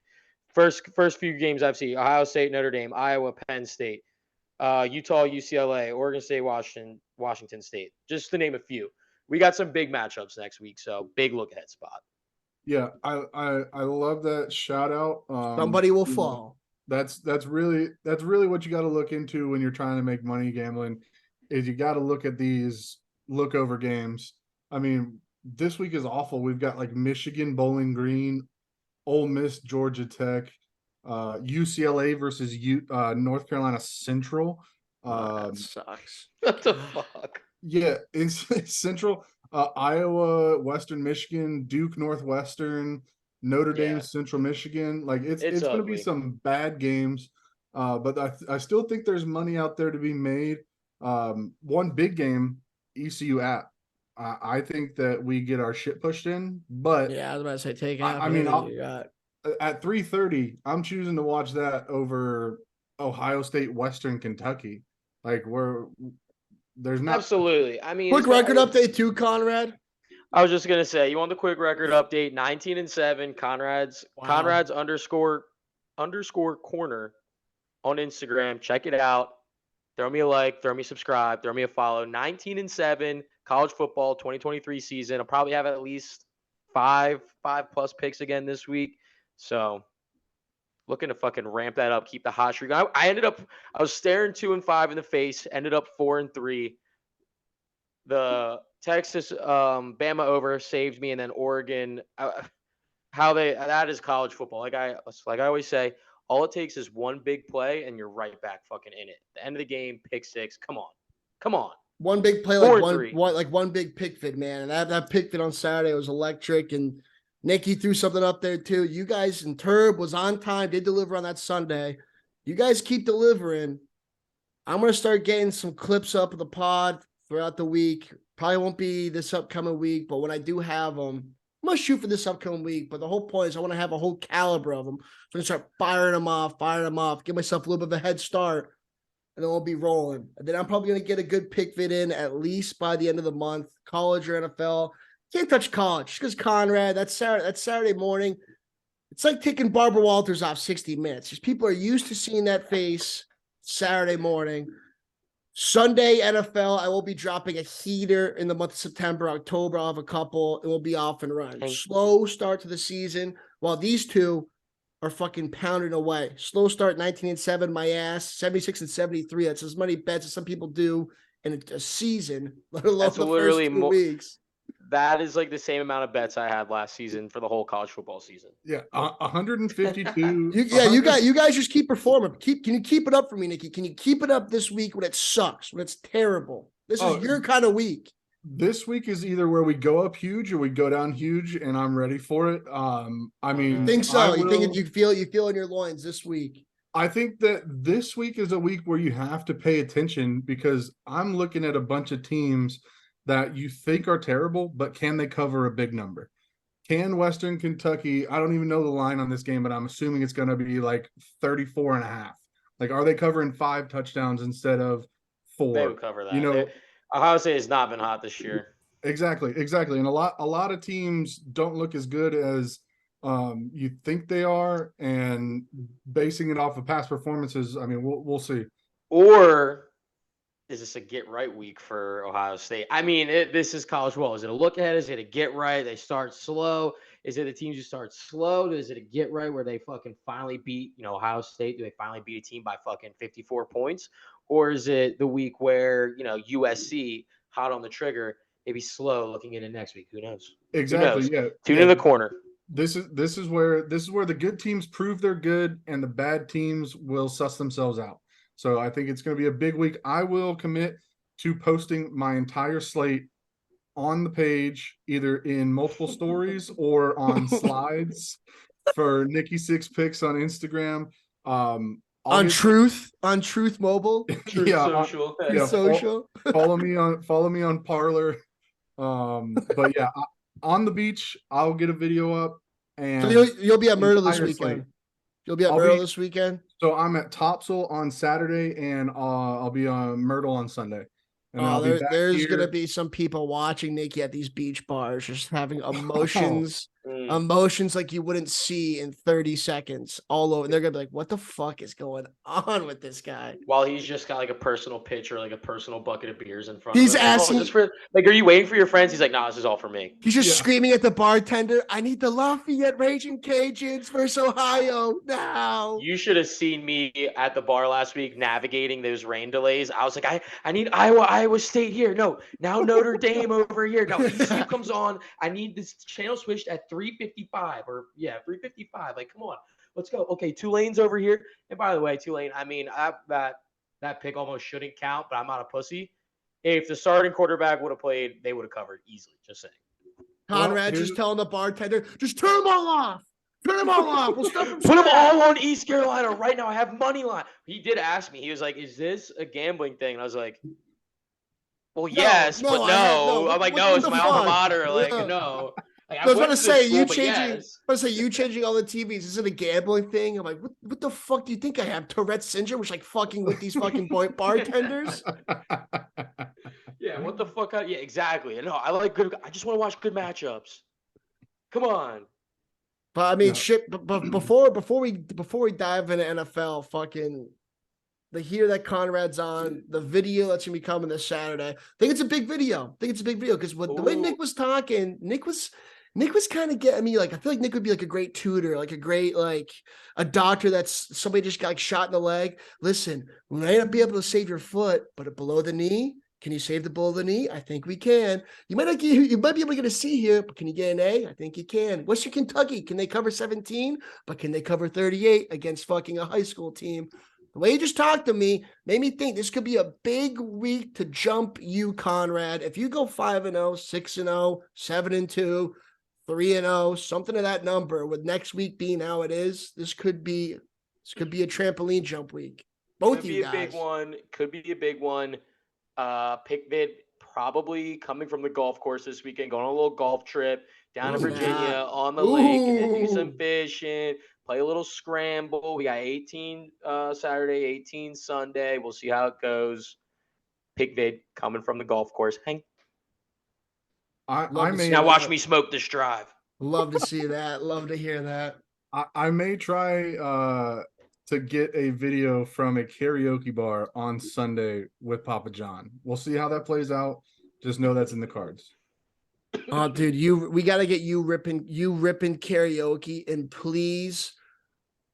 First few games I've seen: Ohio State, Notre Dame, Iowa, Penn State, Utah, UCLA, Oregon State, Washington State. Just to name a few. We got some big matchups next week, so big look ahead spot.
Yeah, I love that shout out.
Somebody will
you know,
fall.
that's really what you got to look into when you're trying to make money gambling, is you got to look at these look over games. I mean, this week is awful. We've got like Michigan, Bowling Green, Ole Miss, Georgia Tech, UCLA versus North Carolina Central.
That sucks.
What the fuck?
Yeah, it's Central. Iowa, Western Michigan, Duke, Northwestern, Notre Dame,
Yeah.
Central Michigan. Like it's
It's
going to be
ugly.
some bad games, but I still think there's money out there to be made. One big game, ECU at. I think that we get our shit pushed in, but
Yeah, I was about to say take
I-
half.
I mean,
anything you got.
at 3:30, I'm choosing to watch that over Ohio State, Western Kentucky. Like there's not.
Absolutely. I mean,
Quick record update too, Conrad.
I was just gonna say, you want the quick record update? 19-7. Conrad's
Wow.
underscore corner on Instagram. Check it out. Throw me a like. Throw me a subscribe. Throw me a follow. 19-7. College football 2023 season. I'll probably have at least five plus picks again this week. So looking to fucking ramp that up. Keep the hot streak. I was staring 2-5 in the face. Ended up 4-3. The Texas Bama over saved me, and then Oregon. That is college football. Like I always say, all it takes is one big play, and you're right back fucking in it. The end of the game, pick six. Come on.
One big play,
4-3.
like one big pick fit, man. And that pick fit on Saturday was electric. And Nicky threw something up there too. You guys and Turb was on time, did deliver on that Sunday. You guys keep delivering. I'm gonna start getting some clips up of the pod throughout the week. Probably won't be this upcoming week, but when I do have them, I'm gonna shoot for this upcoming week. But the whole point is I want to have a whole caliber of them. So I'm gonna start firing them off, give myself a little bit of a head start, and then we'll be rolling. And then I'm probably gonna get a good pick vid in at least by the end of the month, college or NFL. Can't touch college because Conrad. That's Saturday morning. It's like taking Barbara Walters off 60 Minutes. Just people are used to seeing that face Saturday morning. Sunday NFL, I will be dropping a heater in the month of September, October. I'll have a couple, and we'll be off and running. Slow start to the season, while these two are fucking pounding away. Slow start, 19-7, my ass. 76-73. That's as many bets as some people do in a season, let alone
That's
the
literally
first 2 weeks.
That is like the same amount of bets I had last season for the whole college football season.
Yeah, 152.
You guys just keep performing. Can you keep it up for me, Nicky? Can you keep it up this week when it sucks, when it's terrible? This is your kind of week.
This week is either where we go up huge or we go down huge, and I'm ready for it. I mean,
I think so. You feel in your loins this week.
I think that this week is a week where you have to pay attention, because I'm looking at a bunch of teams that you think are terrible, but can they cover a big number? Can Western Kentucky, I don't even know the line on this game, but I'm assuming it's going to be like 34.5. Like, are they covering 5 touchdowns instead of 4?
They would cover that.
You know,
Ohio State has not been hot this year.
Exactly. And a lot of teams don't look as good as you think they are, and basing it off of past performances, I mean, we'll see.
Or is this a get right week for Ohio State? I mean, this is college football. Is it a look ahead? Is it a get right? They start slow. Is it the teams who start slow? Is it a get right where they fucking finally beat, Ohio State? Do they finally beat a team by fucking 54 points? Or is it the week where, USC hot on the trigger, maybe slow looking into next week? Who knows?
Exactly. Yeah.
Tune in the corner.
This is where the good teams prove they're good, and the bad teams will suss themselves out. So I think it's going to be a big week. I will commit to posting my entire slate on the page, either in multiple stories or on slides for Nicky Six Picks on Instagram.
On Truth Mobile.
Truth Social.
Social.
Follow me on Parler. But yeah, on the beach. I'll get a video up,
So
and
you'll be at Myrtle this
entire
weekend.
slate.
You'll be at
I'll
Myrtle
be-
this weekend.
So I'm at Topsail on Saturday, and I'll be on Myrtle on Sunday, and then
Oh,
I'll be back
there's gonna
here.
be some people watching Nikki at these beach bars, just having
Oh,
emotions like you wouldn't see in 30 seconds all over. And they're gonna be like, "What the fuck is going on with this guy?"
While he's just got like a personal pitcher, like a personal bucket of beers in front
He's
of him. Like,
asking-
just for like, are you waiting for your friends? He's like, nah, this is all for me.
He's just
Yeah.
screaming at the bartender, "I need the Lafayette Raging Cajuns versus Ohio now."
You should have seen me at the bar last week navigating those rain delays. I was like, I need Iowa State here. No, now Notre Dame over here. Now ECU comes on. I need this channel switched at 3:55 or 3:55. Like, come on, let's go. Okay, Tulane's over here. And by the way, Tulane, I mean, that pick almost shouldn't count, but I'm not a pussy. If the starting quarterback would have played, they would have covered easily. Just saying.
Conrad's just telling the bartender, "Just turn them all off. Turn them all off. We'll stop them.
Put them all on East Carolina right now. I have money line." He did ask me. He was like, "Is this a gambling thing?" And I was like, "Well, yes,
no,
but
I had- no.
no." I'm like,
What-
"No,
what
it's
the
my alma
fuck?
mater." Like,
Yeah.
no. Like,
I was
went
about to
the
say,
school,
you
but
changing.
yes.
I was say you changing all the TVs. Is it a gambling thing? I'm like, what the fuck do you think I have? Tourette's syndrome, which like fucking with these fucking bartenders.
Yeah, what the fuck? Yeah, exactly. No, I like good. I just want to watch good matchups. Come on.
But I mean,
No.
shit. But before we dive into NFL, fucking the here that Conrad's on, the video that's gonna be coming this Saturday. I think it's a big video. Because the way Nick
Ooh.
was talking, Nick was kind of getting me like, I feel like Nick would be like a great tutor, like a great like a doctor that's somebody just got like shot in the leg. Listen, we may not be able to save your foot, but below the knee, can you save the below the knee? I think we can. You might be able to get a C here, but can you get an A? I think you can. Western Kentucky, can they cover 17? But can they cover 38 against fucking a high school team? The way you just talked to me made me think this could be a big week to jump you, Conrad. If you go 5-0, 6-0, 7-2, 3-0, something of that number, with next week being how it is, this could be a trampoline jump week. Both
Could
you
be
guys.
a big one. Could be a big one. Pick vid probably coming from the golf course this weekend, going on a little golf trip down to
Look at
Virginia
that.
on the lake, and then do some
Ooh.
fishing, play a little scramble. We got 18 Saturday, 18 Sunday. We'll see how it goes. Pick vid coming from the golf course. Hang.
I
Love to
may
see
Now
that.
watch me smoke this drive.
Love to see that. Love to hear that.
I may try to get a video from a karaoke bar on Sunday with Papa John. We'll see how that plays out. Just know that's in the cards.
Oh, dude, we got to get you ripping karaoke, and please,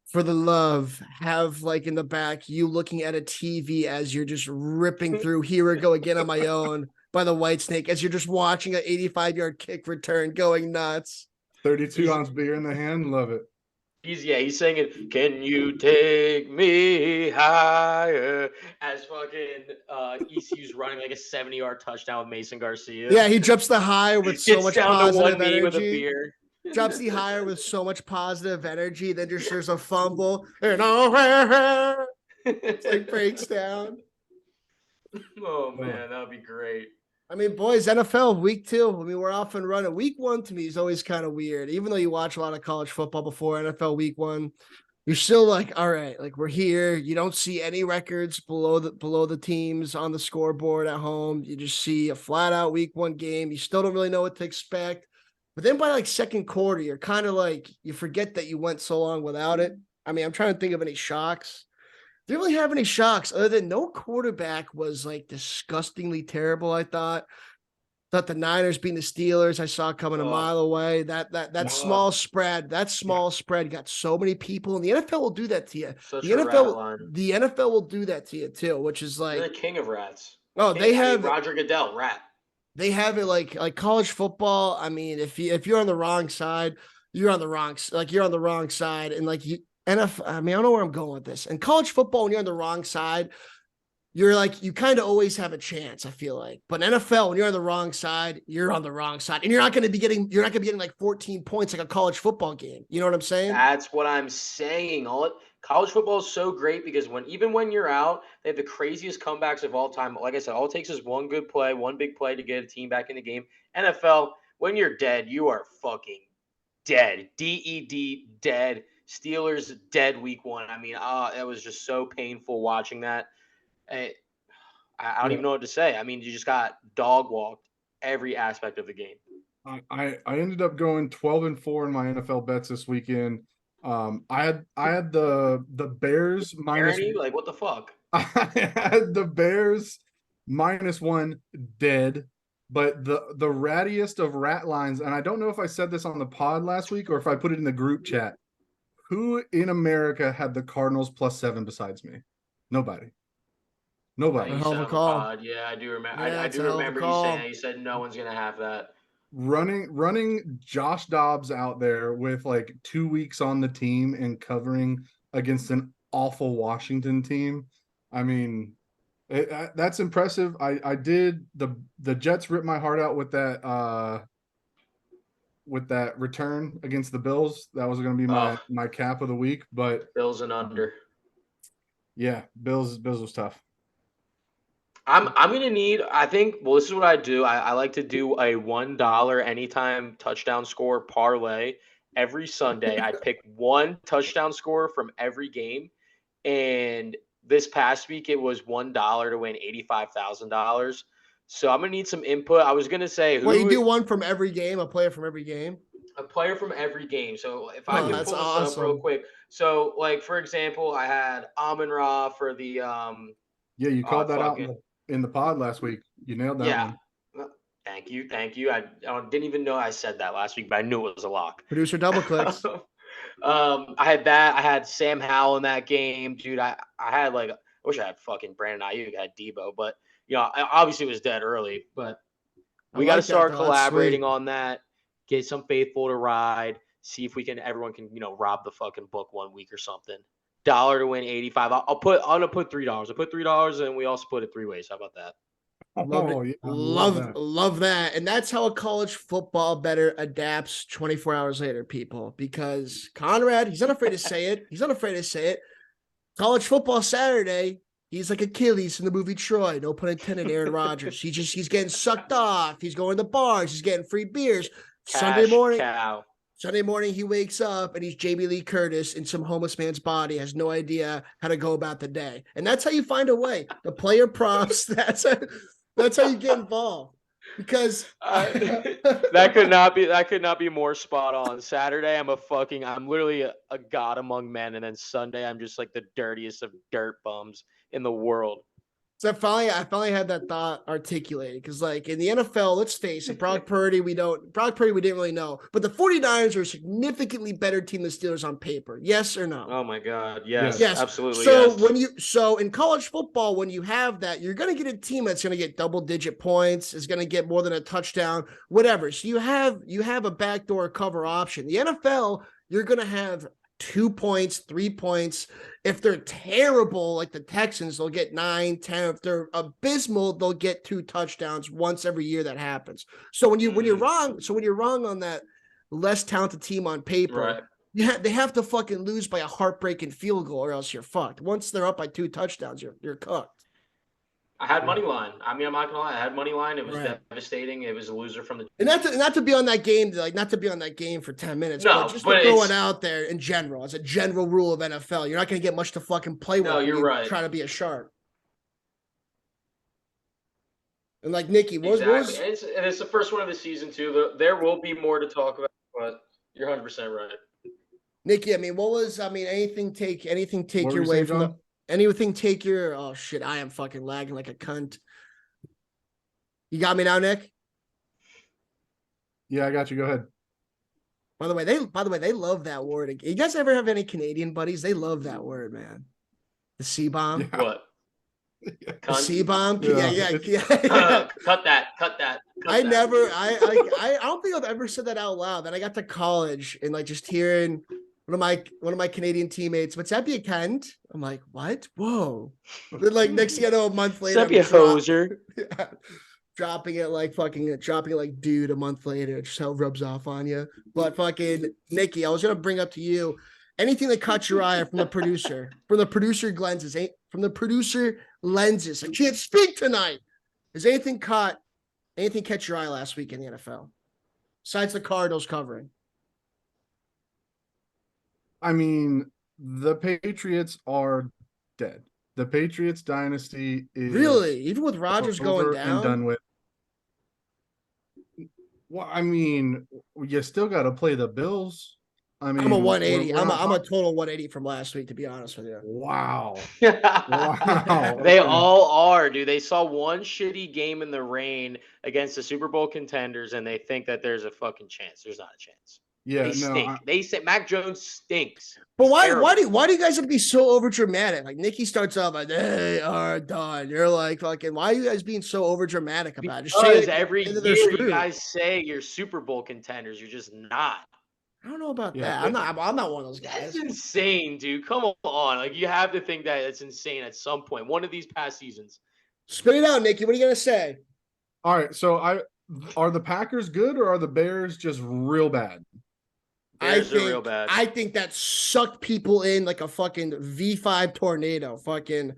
for the love, have like in the back you looking at a TV as you're just ripping through "Here We Go Again on My Own" by the Whitesnake, as you're just watching an 85-yard kick return, going nuts.
32-ounce beer in the hand. Love it.
He's singing, "Can you take me higher?" As fucking ECU's running like a 70-yard touchdown with Mason Garcia.
Yeah, he drops the high with so
Gets
much
down to
positive
one knee with a
energy.
beer.
Drops the higher with so much positive energy. Then just there's a fumble, and it's like breaks down.
Oh man, that'd be great.
I mean, boys, NFL week 2. I mean, we're off and running. Week 1 to me is always kind of weird. Even though you watch a lot of college football before NFL week 1, you're still like, all right, like we're here. You don't see any records below the teams on the scoreboard at home. You just see a flat out week 1 game. You still don't really know what to expect. But then by like second quarter, you're kind of like, you forget that you went so long without it. I mean, I'm trying to think of any shocks. Didn't really have any shocks other than no quarterback was like disgustingly terrible. I thought the Niners being the Steelers, I saw coming a mile away. That small spread got so many people, and the NFL will do that to you.
Such
The
a rat line.
NFL will do that to you too, which is
They're the
like,
king of rats.
oh, they have
Roger Goodell, rat.
they have it like college football. I mean, if you're on the wrong side, you're on the wrong side, and like you. NFL, I mean, I don't know where I'm going with this. In college football, when you're on the wrong side, you're like, you kind of always have a chance, I feel like. But NFL, when you're on the wrong side, you're on the wrong side. And you're not going to be getting like 14 points like a college football game. You know what I'm saying?
That's what I'm saying. College football is so great because even when you're out, they have the craziest comebacks of all time. Like I said, all it takes is one good play, one big play to get a team back in the game. NFL, when you're dead, you are fucking dead. DED, dead. Steelers dead week 1. I mean, it was just so painful watching that. I don't even know what to say. I mean, you just got dog walked every aspect of the game.
I ended up going 12-4 in my NFL bets this weekend. I had the Bears minus.
Ernie, like what the fuck?
I had the Bears -1 dead, but the rattiest of rat lines, and I don't know if I said this on the pod last week or if I put it in the group chat. Who in America had the Cardinals +7 besides me? Nobody. Nobody.
You
hell of
said
a
on the
call.
pod. Yeah, I do remember.
Yeah,
I
it's
do
a hell of a
remember you
call.
saying that. You said no one's gonna have that.
Running Josh Dobbs out there with like 2 weeks on the team and covering against an awful Washington team. I mean, that's impressive. I did the Jets ripped my heart out with that return against the Bills. That was going to be my cap of the week, but
Bills and under.
Yeah, Bills was tough.
I'm gonna need. I think. Well, this is what I do. I like to do a $1 anytime touchdown score parlay every Sunday. I pick one touchdown score from every game, and this past week it was $1 to win $85,000. So I'm gonna need some input. I was gonna say,
Well, you do one from every game, a player from every game.
A player from every game. So if I can
that's
pull this
awesome.
up real quick. So like for example, I had Amon-Ra for the
Yeah, you called that out in the pod last week. You nailed that one.
Thank you. I didn't even know I said that last week, but I knew it was a lock.
Producer double clicks.
I had that. I had Sam Howell in that game, dude. I had I wish I had fucking Brandon Ayuk, I had Debo, but obviously it was dead early. But we got to start collaborating on that. Get some faithful to ride. See if everyone can rob the fucking book 1 week or something. $1 to win 85. I'm gonna put $3. I'll put $3 and we all split it 3 ways. How about that?
Love that. And that's how a college football bettor adapts 24 hours later, people. Because Conrad, he's not afraid to say it. College football Saturday, he's like Achilles in the movie Troy. No pun intended, Aaron Rodgers. He's getting sucked off. He's going to bars. He's getting free beers. Sunday morning, he wakes up and he's Jamie Lee Curtis in some homeless man's body, has no idea how to go about the day. And that's how you find a way. The player props, that's how you get involved. Because
that could not be more spot on. Saturday, I'm literally a god among men, and then Sunday I'm just like the dirtiest of dirt bums in the world.
So I finally had that thought articulated, because like in the NFL, let's face it, Brock Purdy we didn't really know, but the 49ers are a significantly better team than the Steelers on paper. Yes or no?
Oh my God. Yes. Absolutely.
So in college football, when you have that, you're going to get a team that's going to get double-digit points, is going to get more than a touchdown, whatever. So you have a backdoor cover option. The NFL, you're going to have 2 points, 3 points. If they're terrible, like the Texans, they'll get 9, 10. If they're abysmal, they'll get 2 touchdowns once every year that happens. So when you're wrong on that less talented team on paper, right, they have to fucking lose by a heartbreaking field goal, or else you're fucked. Once they're up by 2 touchdowns, you're cooked.
I had money line. I mean, I'm not gonna lie. I had money line. It was devastating. It was a loser from the.
And not to be on that game, not to be on that game for 10 minutes.
No,
but just to throw it out there in general, as a general rule of NFL, you're not going to get much to fucking play with.
No, you're right.
Try to be a shark. And like Nikki,
it's the first one of the season too. There will be more to talk about, but you're 100% right.
Nikki, anything take your way from the. Anything take your oh shit, I am fucking lagging like a cunt. You got me now, Nick?
Yeah, I got you. Go ahead.
By the way, they love that word. You guys ever have any Canadian buddies? They love that word, man. The C-bomb.
Yeah. What?
The C-bomb? Yeah.
Cut that.
I don't think I've ever said that out loud. Then I got to college and like just hearing one of my Canadian teammates, what's that be a cunt? I'm like, what? Whoa. Then like next thing I know, a month later,
be a hoser.
Dropping it like dude a month later. It's just how it rubs off on you. But fucking Nikki, I was gonna bring up to you anything that caught your eye from the producer, from the producer lenses. I can't speak tonight. Has anything catch your eye last week in the NFL? besides the Cardinals covering?
I mean, the Patriots are dead. The Patriots dynasty is
Really? Even with Rodgers going
over and
down?
done with. Well, I mean, you still got to play the Bills. I mean,
I'm a 180.
we're
I'm
not
a
talking.
total 180 from last week, to be honest with you.
Wow. Wow.
They
Okay.
all are, dude. They saw one shitty game in the rain against the Super Bowl contenders, and they think that there's a fucking chance. There's not a chance.
Yeah,
They
no,
stink. They say Mac Jones stinks.
But
He's
why
terrible.
why do you guys have to be so over dramatic? Like Nikki starts off like they are done. You're like fucking why are you guys being so over dramatic about it? Just say
Because
it
every
and then they're
year you
screwed.
guys say you're Super Bowl contenders. You're just not.
I don't know about
Yeah,
that. I'm not one of those
That's
guys.
insane, dude. Come on. Like you have to think that it's insane at some point. One of these past seasons.
Spit it out, Nikki. What are you gonna say?
all right. So are the Packers good or are the Bears just real bad?
Bears are real bad.
I think that sucked people in like a fucking V5 tornado. Fucking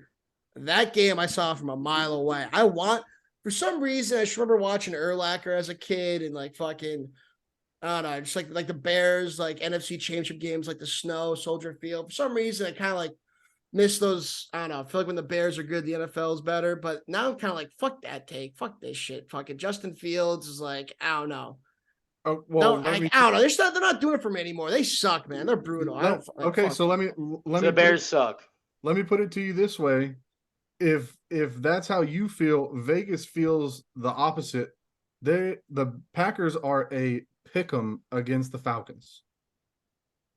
that game I saw from a mile away. For some reason, I just remember watching Urlacher as a kid and like fucking, I don't know, just like the Bears, like NFC championship games, like the snow, Soldier Field. For some reason, I kind of like miss those. I don't know. I feel like when the Bears are good, the NFL is better. But now I'm kind of like, fuck that take. Fuck this shit. Fucking Justin Fields is like, I don't know.
Oh, well,
I don't know. They're not doing it for me anymore. They suck, man. They're brutal. I don't.
okay, so let me
The Bears suck.
let me put it to you this way. If that's how you feel, Vegas feels the opposite. The Packers are a pick'em against the Falcons.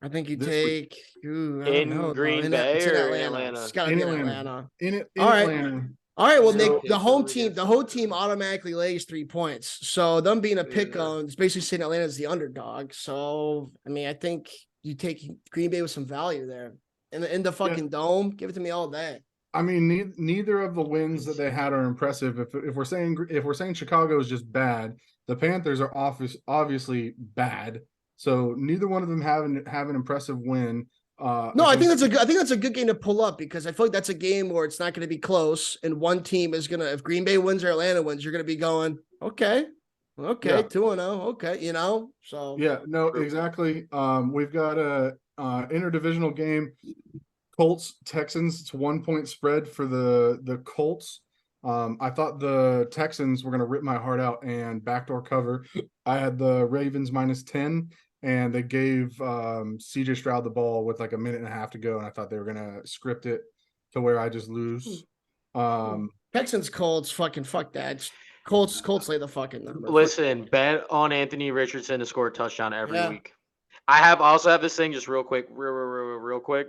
I think you
This
take I don't
In
know,
Green
though.
Bay
It's in
or in
Atlanta.
Atlanta?
It's gotta
In
be in
Atlanta.
Atlanta.
In
All right.
Atlanta.
All right. Well,
So-
Nick, the whole
so
team automatically lays 3 points. So them being a pick
Yeah.
on, it's basically saying Atlanta is the underdog. So I mean, I think you take Green Bay with some value there. In the fucking dome, give it to me all day.
I mean, neither of the wins that they had are impressive. If we're saying Chicago is just bad, the Panthers are obviously bad. So neither one of them have an impressive win.
No, I think that's a good game to pull up because I feel like that's a game where it's not going to be close, and one team is gonna. If Green Bay wins or Atlanta wins, you're going to be going, okay,
Yeah.
2-0, okay, So
Yeah, no, exactly. We've got a interdivisional game. Colts Texans. It's 1 point spread for the Colts. I thought the Texans were going to rip my heart out and backdoor cover. I had the Ravens -10, and they gave CJ Stroud the ball with like a minute and a half to go, and I thought they were going to script it to where I just lose.
Texans Colts fucking fuck that. Colts lay the fucking number.
Listen, bet on Anthony Richardson to score a touchdown every
Yeah.
week. I also have this thing just real quick, real quick.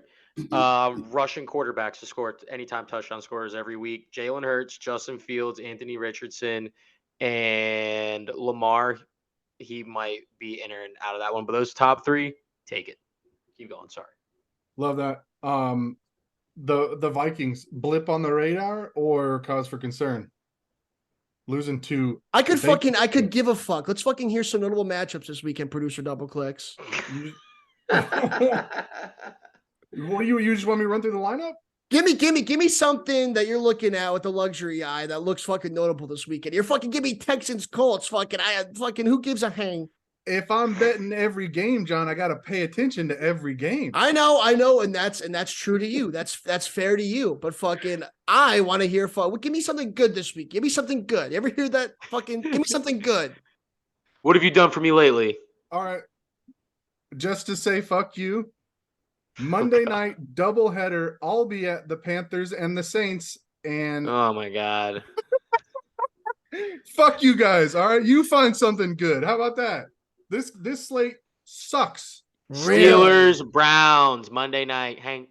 Russian quarterbacks to score anytime touchdown scorers every week. Jalen Hurts, Justin Fields, Anthony Richardson, and Lamar. He might be in and out of that one, but those top three, take it. Keep going. Sorry.
Love that. The Vikings blip on the radar or cause for concern? Losing to
I could give a fuck. Let's fucking hear some notable matchups this weekend. Producer double clicks.
What you just want me to run through the lineup?
Give me something that you're looking at with the luxury eye that looks fucking notable this weekend. You're fucking give me Texans Colts. Fucking who gives a hang?
If I'm betting every game, John, I got to pay attention to every game.
I know, and that's true to you. That's fair to you. But fucking, I want to hear give me something good this week. Give me something good. You ever hear that? Fucking, give me something good.
What have you done for me lately?
All right, just to say fuck you. Monday night doubleheader. I'll be at the Panthers and the Saints, and
Oh my god.
fuck you guys. All right, you find something good. How about that? This slate sucks.
Steelers, Browns, Monday night. Hank.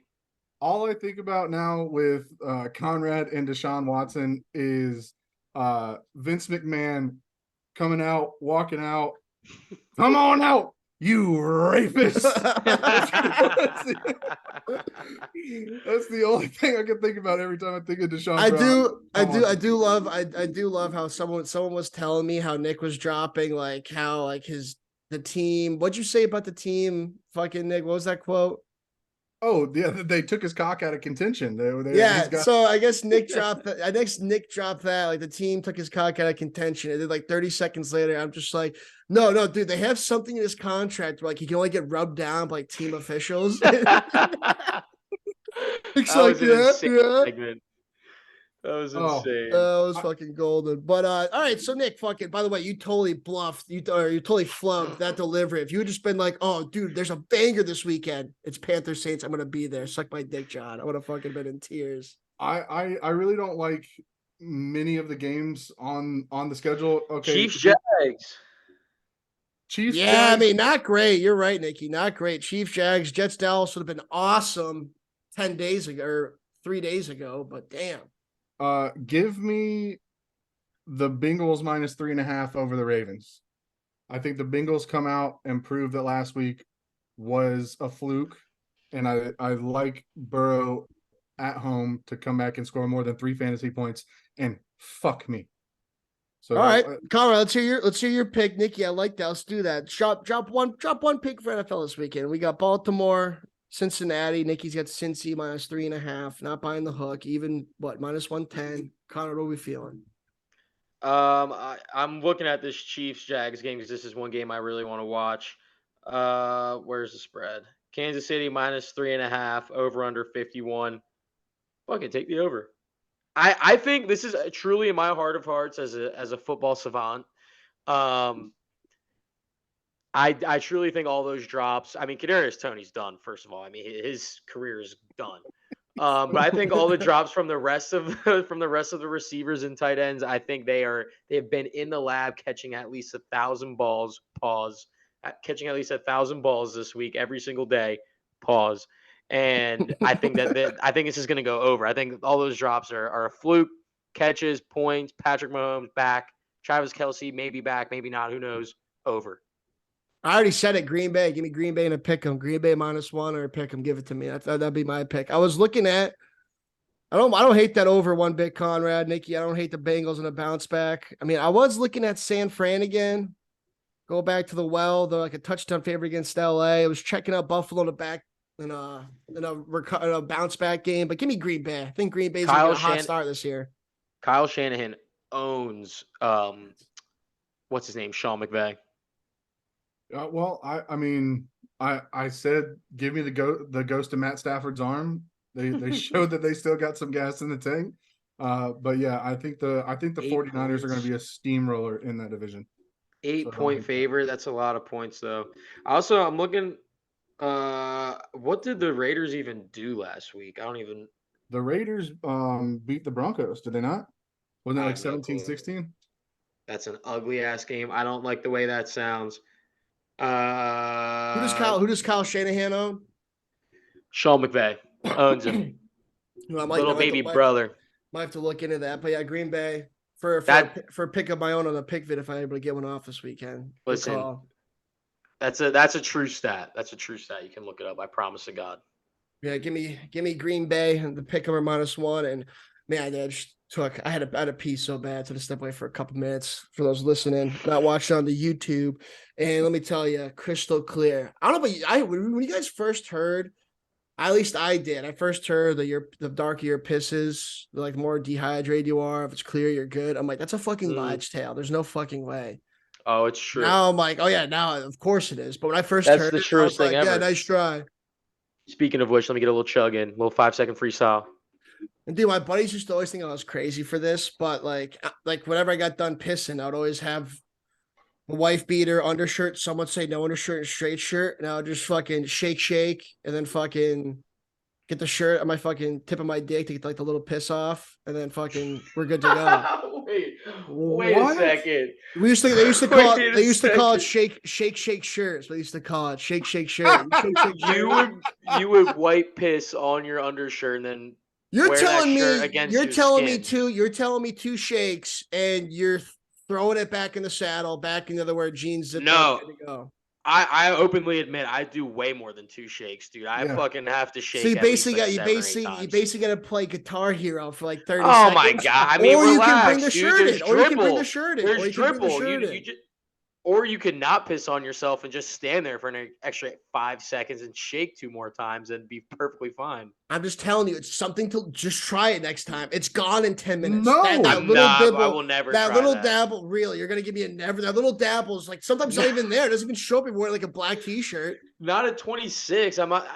All I think about now with Conrad and Deshaun Watson is Vince McMahon coming out, walking out. Come on out, you rapist. That's the only thing I can think about every time I think of Deshaun.
I do love how someone was telling me how Nick was dropping like how like the team. What'd you say about the team? Fucking Nick, what was that quote?
Oh, yeah, they took his cock out of contention. He's
Yeah,
got
so I guess Nick dropped that. I guess Nick dropped that. Like the team took his cock out of contention. And then like 30 seconds later, I'm just like, no, dude, they have something in his contract where like he can only get rubbed down by like team officials.
That
It's like,
was an
yeah,
insane
yeah.
segment. That was
Oh,
insane.
It was fucking golden. But all right, so Nick, fucking by the way, you totally bluffed. You totally flubbed that delivery. If you had just been like, oh dude, there's a banger this weekend. It's Panthers Saints. I'm gonna be there. Suck my dick, John. I would have fucking been in tears.
I really don't like many of the games on the schedule. Okay,
Chiefs Jags.
Chiefs.
Yeah, I
Jags,
mean, not great. You're right, Nikki. Not great. Chiefs, Jags, Jets, Dallas would have been awesome 10 days ago or 3 days ago, but damn.
give me the Bengals minus 3.5 over the Ravens. I think the Bengals come out and prove that last week was a fluke, and I like Burrow at home to come back and score more than 3 fantasy points and fuck me. So
All right, Conrad, let's hear your pick, Nikki. I like that. Let's do that. Drop one pick for NFL this weekend. We got Baltimore, Cincinnati. Nikki's got Cincy minus 3.5. Not buying the hook. Even what minus 110. Conrad, what are we feeling?
I'm looking at this Chiefs Jags game because this is one game I really want to watch. Where's the spread? Kansas City minus 3.5, over under 51. Fuck it, take the over. I think this is truly in my heart of hearts as a football savant. I truly think all those drops. I mean, Kadarius Toney's done. First of all, I mean his career is done. But I think all the drops from the rest of the receivers and tight ends, I think they have been in the lab catching at least 1,000 balls. Catching at least 1,000 balls this week every single day. Pause. And I think I think this is going to go over. I think all those drops are a fluke. Catches, points. Patrick Mahomes back. Travis Kelce maybe back, maybe not. Who knows? Over.
I already said it. Green Bay. Give me Green Bay and a pick 'em. Green Bay minus 1 or a pick 'em. Give it to me. That'd be my pick. I was looking at. I don't hate that over one bit, Conrad. Nikki, I don't hate the Bengals and a bounce back. I mean, I was looking at San Fran again. Go back to the well. They're like a touchdown favorite against LA. I was checking out Buffalo in the back in a bounce back game. But give me Green Bay. I think Green Bay's gonna get a hot start this year.
Kyle Shanahan owns what's his name? Sean McVay.
Well, I mean, I said give me the ghost of Matt Stafford's arm. They showed that they still got some gas in the tank. But yeah, I think the 49ers are going to be a steamroller in that division.
8-point favorite. That's a lot of points, though. Also, I'm looking. What did the Raiders even do last week? I don't even.
The Raiders beat the Broncos. Did they not? Wasn't that like 17-16?
That's an ugly ass game. I don't like the way that sounds.
Who does Kyle Shanahan own?
Sean McVay owns him. Little baby brother.
Might have to look into that. But yeah, Green Bay for a pick of my own on a pick vid if I'm able to get one off this weekend.
Listen, that's a true stat. That's a true stat. You can look it up. I promise to God.
Yeah, give me Green Bay and the pick 'em or minus 1. And man, I had a pee so bad, so to step away for a couple minutes for those listening, not watching on the YouTube. And let me tell you, crystal clear. I don't know about you. When you guys first heard, at least I did. I first heard the darker your pisses, the more dehydrated you are. If it's clear, you're good. I'm like, that's a fucking lodge tale. There's no fucking way.
Oh, it's true.
Now I'm like, oh yeah, now of course it is. But when I first
heard
it,
the truest thing ever.
Yeah, nice try.
Speaking of which, let me get a little chug in, a little 5-second freestyle.
And dude, my buddies used to always think I was crazy for this, but like whenever I got done pissing, I'd always have a wife beater, undershirt, some would say no undershirt and straight shirt, and I would just fucking shake, and then fucking get the shirt on my fucking tip of my dick to get like the little piss off, and then fucking we're good to go.
Wait a second.
They used to call it shake shirts. They used to call it shake shirt.
You would wipe piss on your undershirt and then
you're telling me two shakes and you're throwing it back in the saddle, back into the where jeans.
No, I openly admit I do way more than 2 shakes, dude. I fucking have to shake.
So you basically got to play Guitar Hero for like 30
seconds.
Oh
my god! I mean,
or
relax,
you can bring the
dude.
shirt in. Or you can bring the shirt in.
There's dribble. Or you could not piss on yourself and just stand there for an extra 5 seconds and shake 2 more times and be perfectly fine.
I'm just telling you, it's something to just try it next time. It's gone in 10 minutes.
No!
that
I'm
little
not- I
dibble,
will never
that
try
little
that.
dabble. Really, you're gonna give me a never. That little dabble is like sometimes not even there. It doesn't even show up if you're wearing like a black t-shirt.
Not at 26. Not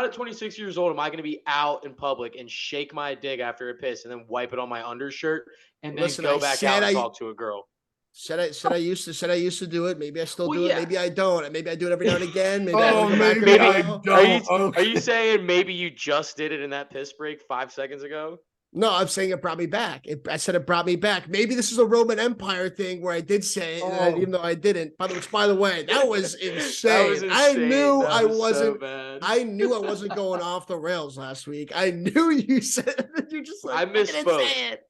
at 26 years old. Am I going to be out in public and shake my dick after a piss and then wipe it on my undershirt and then
Listen,
go
I
back
said
out and
I-
talk to a girl?
Said I used to do it. Maybe I still
Well,
do
yeah.
it. Maybe I don't. Maybe I do it every now and again. Maybe I
Oh,
want to go back
maybe
and
I
go.
don't.
Are you saying maybe you just did it in that piss break 5 seconds ago?
No, I'm saying it brought me back. I said it brought me back. Maybe this is a Roman Empire thing where I did say it,
Oh.
even though I didn't. By the way, that was insane.
was
I
insane.
knew
That
I
was so
wasn't.
bad.
I knew I wasn't going off the rails last week. I knew you said you just like
I
didn't
misspoke.
say it.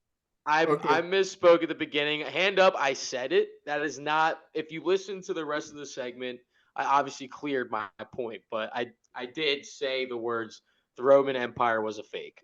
I
Okay.
misspoke at the beginning. Hand up, I said it. That is not. If you listen to the rest of the segment, I obviously cleared my point, but I did say the words the Roman Empire was a fake.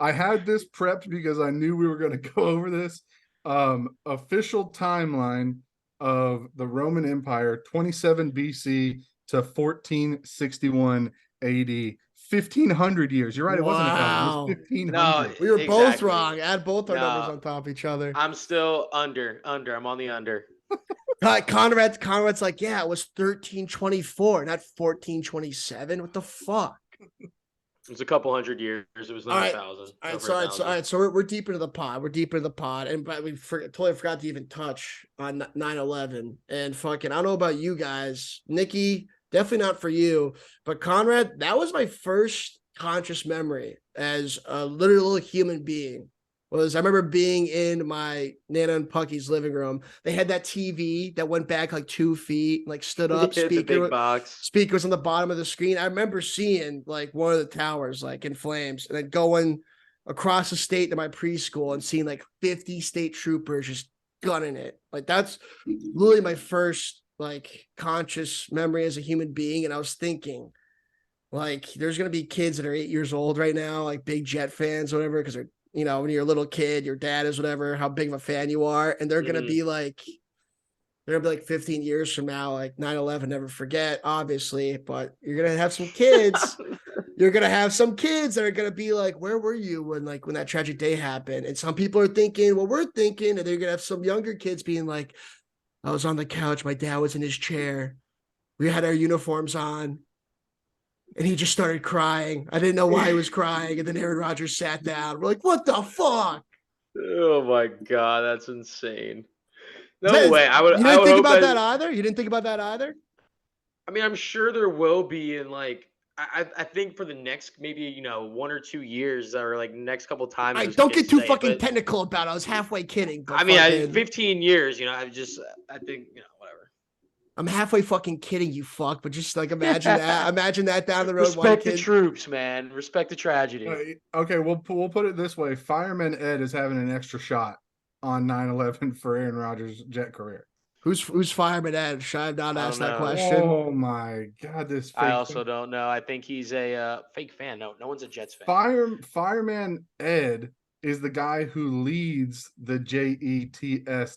I had this prepped because I knew we were going to go over this. Official timeline of the Roman Empire, 27 BC to 1461 AD. 1500 years. You're right. It wasn't 1,000. It
Wow.
was 1500.
No,
We were both
Exactly.
wrong. Add both our
No.
numbers on top of each other.
I'm still under. I'm on the under.
Conrad's like, yeah, it was 1324, not 1427. What the fuck?
It was a couple hundred years. It was not
All right.
1,000.
All right, so we're deep into the pod. We're deep into the pod, and but we totally forgot to even touch on 9/11. And fucking, I don't know about you guys, Nikki, definitely not for you, but Conrad, that was my first conscious memory as a literal human being. I remember being in my Nana and Pucky's living room. They had that TV that went back like 2 feet, like stood up.
the big box.
Speakers on the bottom of the screen. I remember seeing like one of the towers like in flames, and then going across the state to my preschool and seeing like 50 state troopers just gunning it. Like that's literally my first like conscious memory as a human being. And I was thinking, like, there's gonna be kids that are 8 years old right now, like big Jet fans, or whatever, because they're, you know, when you're a little kid, your dad is whatever, how big of a fan you are, and they're gonna be like, 15 years from now, like 9/11, never forget, obviously, but you're gonna have some kids. You're gonna have some kids that are gonna be like, where were you when that tragic day happened? And some people are thinking, well, we're thinking, and they're gonna have some younger kids being like, I was on the couch, my dad was in his chair, we had our uniforms on, and he just started crying. I didn't know why he was crying, and then Aaron Rodgers sat down. We're like, what the fuck?
Oh my god, that's insane. No
That is-
way. I would.
You
I
didn't
would
think
hope
about that either? You didn't think about that either?
I mean, I'm sure there will be in like. I think for the next maybe 1 or 2 years or like next couple times.
I
those
don't
kids
get too
say it,
fucking
but-
technical about it. I was halfway kidding. But
I mean,
fucking-
15 years. I think whatever.
I'm halfway fucking kidding, you fuck. But just like imagine that. Imagine that down the road. one
Respect the
kid-
troops, man. Respect the tragedy.
Okay, we'll put it this way. Fireman Ed is having an extra shot on 9/11 for Aaron Rodgers' Jet career.
Who's Fireman Ed? Should I have not
I
asked
don't
that
know.
question?
Oh my god, this
I
fake
also don't know. I think he's a fake fan. No one's a Jets fan.
Fireman Ed is the guy who leads the JETS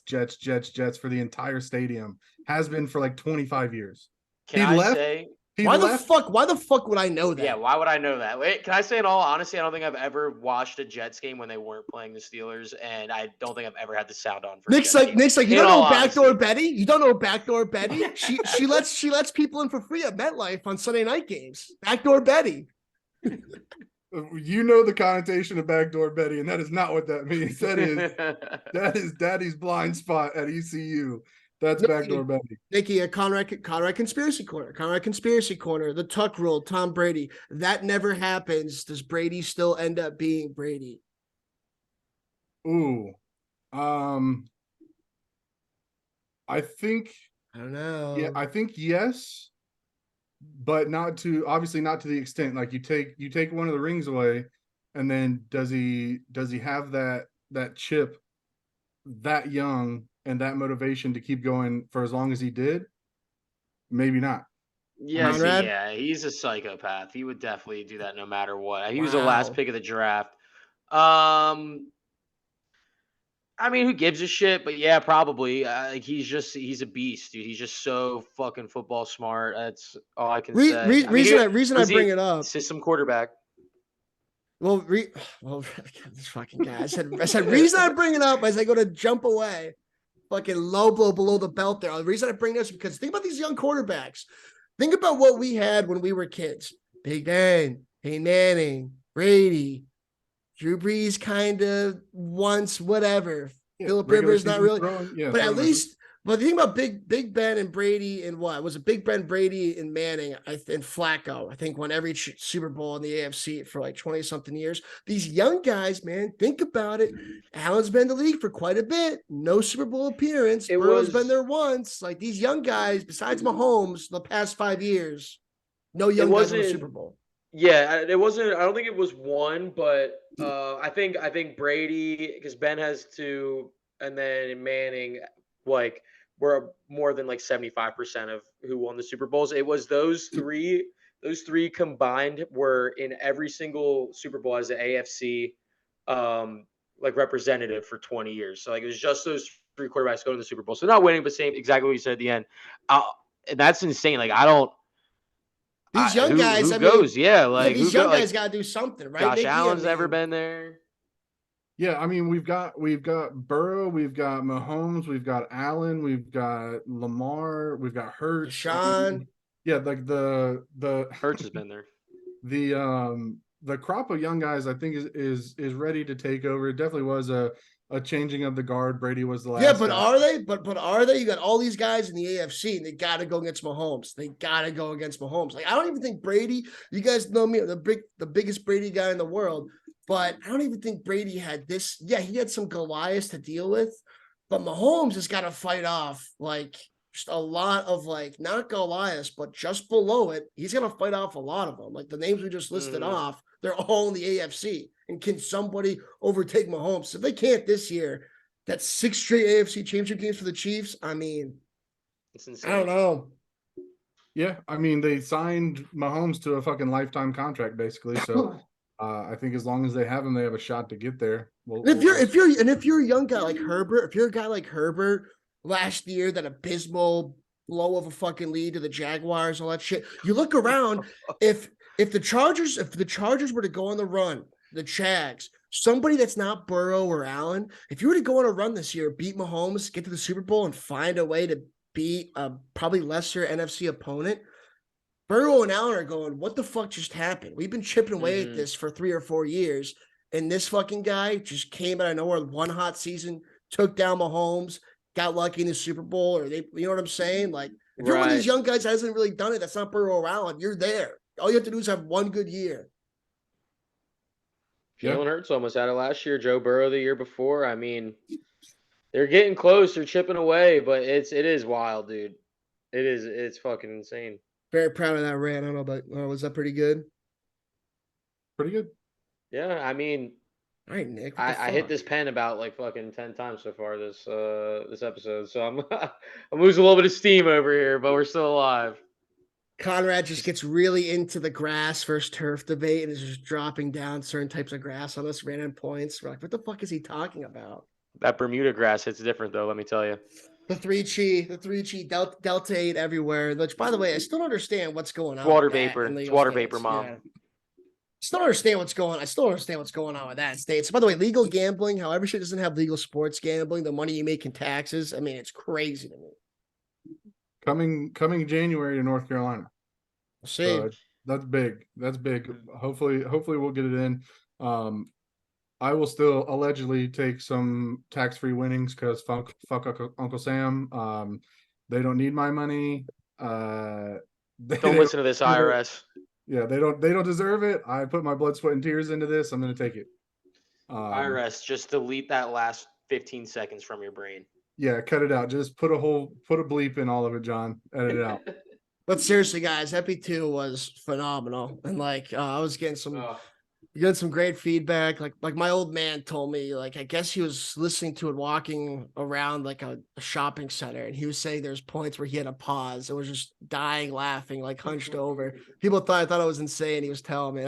Jets for the entire stadium. Has been for like 25 years.
Can
he
I
left-
say?
Why the fuck would I know that?
Yeah, why would I know that? Wait, can I say in all honesty, I don't think I've ever watched a Jets game when they weren't playing the Steelers, and I don't think I've ever had the sound on for a
Nick's
Jets
like,
game.
you
In
don't
all
know Backdoor
honesty.
Betty? You don't know Backdoor Betty? She lets people in for free at MetLife on Sunday night games. Backdoor Betty.
You know the connotation of backdoor Betty, and that is not what that means. That is Daddy's blind spot at ECU. That's
No,
backdoor Betty.
Nikki, a Conrad conspiracy corner. Conrad conspiracy corner. The Tuck rule. Tom Brady. That never happens. Does Brady still end up being Brady?
Ooh. I think
I don't know.
yeah, I think yes, but not to the extent like you take one of the rings away, and then does he have that chip that young and that motivation to keep going for as long as he did? Maybe not.
Yes,
Conrad?
yeah, he's a psychopath. He would definitely do that no matter what. He was the last
Wow.
pick of the draft. I mean, who gives a shit? But yeah, probably. He's a beast, dude. He's just so fucking football smart. That's all I can say. I mean,
Reason I
was
bring
he
it up.
system quarterback?
Well, well, this fucking guy. I said reason I bring it up as I go to jump away, fucking low blow below the belt there. The reason I bring this is because think about these young quarterbacks. Think about what we had when we were kids. Big Ben, Peyton Manning, Brady, Drew Brees, kind of once, whatever.
Yeah,
Philip
regular
Rivers, not
season
really,
throwing, yeah,
but at
throwing
least. But the thing about Big Ben and Brady and what was it? Big Ben, Brady, and Manning, and Flacco. I think won every Super Bowl in the AFC for like 20 something years. These young guys, man, think about it. Allen's been in the league for quite a bit. No Super Bowl appearance. Burrow's been there once. Like these young guys, besides Mahomes, the past 5 years, no young guys won a Super Bowl.
Yeah, it wasn't. I don't think it was one, but I think Brady, because Ben has two, and then Manning, like were more than like 75% of who won the Super Bowls. It was those three. Those three combined were in every single Super Bowl as an AFC like representative for 20 years. So like it was just those three quarterbacks going to the Super Bowl. So not winning, but same exactly what you said at the end. And that's insane. Like I don't.
These young guys,
who goes? Yeah, like
these young guys got to do something, right?
Josh Allen's never been there.
Yeah, I mean we've got Burrow, we've got Mahomes, we've got Allen, we've got Lamar, we've got Hurts.
Deshaun.
Yeah, like the
Hurts has been there.
The crop of young guys I think is ready to take over. It definitely was a changing of the guard. Brady was the last.
Yeah, but guy. Are they? But are they? You got all these guys in the AFC, and they got to go against Mahomes. They got to go against Mahomes. Like I don't even think Brady. You guys know me, the biggest Brady guy in the world. But I don't even think Brady had this. Yeah, he had some Goliaths to deal with, but Mahomes has got to fight off like just a lot of like not Goliaths, but just below it. He's gonna fight off a lot of them. Like the names we just listed off, they're all in the AFC. And can somebody overtake Mahomes? So if they can't this year, that's 6 straight AFC championship games for the Chiefs. I mean,
it's insane.
I don't know.
Yeah, I mean they signed Mahomes to a fucking lifetime contract basically. So I think as long as they have him, they have a shot to get there.
If you're a young guy like Herbert, if you're a guy like Herbert last year, that abysmal blow of a fucking lead to the Jaguars, all that shit. You look around, if the Chargers were to go on the run, the Jags, somebody that's not Burrow or Allen, if you were to go on a run this year, beat Mahomes, get to the Super Bowl, and find a way to beat a probably lesser NFC opponent, Burrow and Allen are going, what the fuck just happened? We've been chipping away at this for 3 or 4 years, and this fucking guy just came out of nowhere, one hot season, took down Mahomes, got lucky in the Super Bowl, or they, you know what I'm saying? Like, if you're one of these young guys that hasn't really done it, that's not Burrow or Allen, you're there. All you have to do is have one good year.
Jalen Hurts almost out of last year. Joe Burrow the year before. I mean, they're getting close. They're chipping away, but it is wild, dude. It's fucking insane.
Very proud of that rant. I don't know, but was that pretty good?
Pretty good.
Yeah, I mean,
all right, Nick.
I hit this pen about like fucking 10 times so far this episode, so I'm losing a little bit of steam over here, but we're still alive.
Conrad just gets really into the grass versus turf debate and is just dropping down certain types of grass on us random points. We're like, what the fuck is he talking about?
That Bermuda grass hits different though, let me tell you.
The 3 chi, Delta 8 everywhere. Which, by the way, I still don't understand what's going on.
Water vapor. It's water vapor, Mom. Yeah.
I still don't understand what's going on with that state. So, by the way, legal gambling, however, shit doesn't have legal sports gambling, the money you make in taxes. I mean, it's crazy to me.
Coming January to North Carolina.
We'll see.
That's big. Hopefully we'll get it in. I will still allegedly take some tax-free winnings because fuck Uncle Sam. They don't need my money.
Don't listen to this IRS.
Yeah, they don't deserve it. I put my blood, sweat, and tears into this. I'm gonna take it.
IRS, just delete that last 15 seconds from your brain.
Yeah, cut it out. Just put a bleep in all of it, John. Edit it out.
But seriously, guys, Epi 2 was phenomenal. And like I was getting some great feedback. Like my old man told me, like, I guess he was listening to it walking around like a shopping center, and he was saying there's points where he had to pause and was just dying laughing, like hunched over. People thought I was insane. He was telling me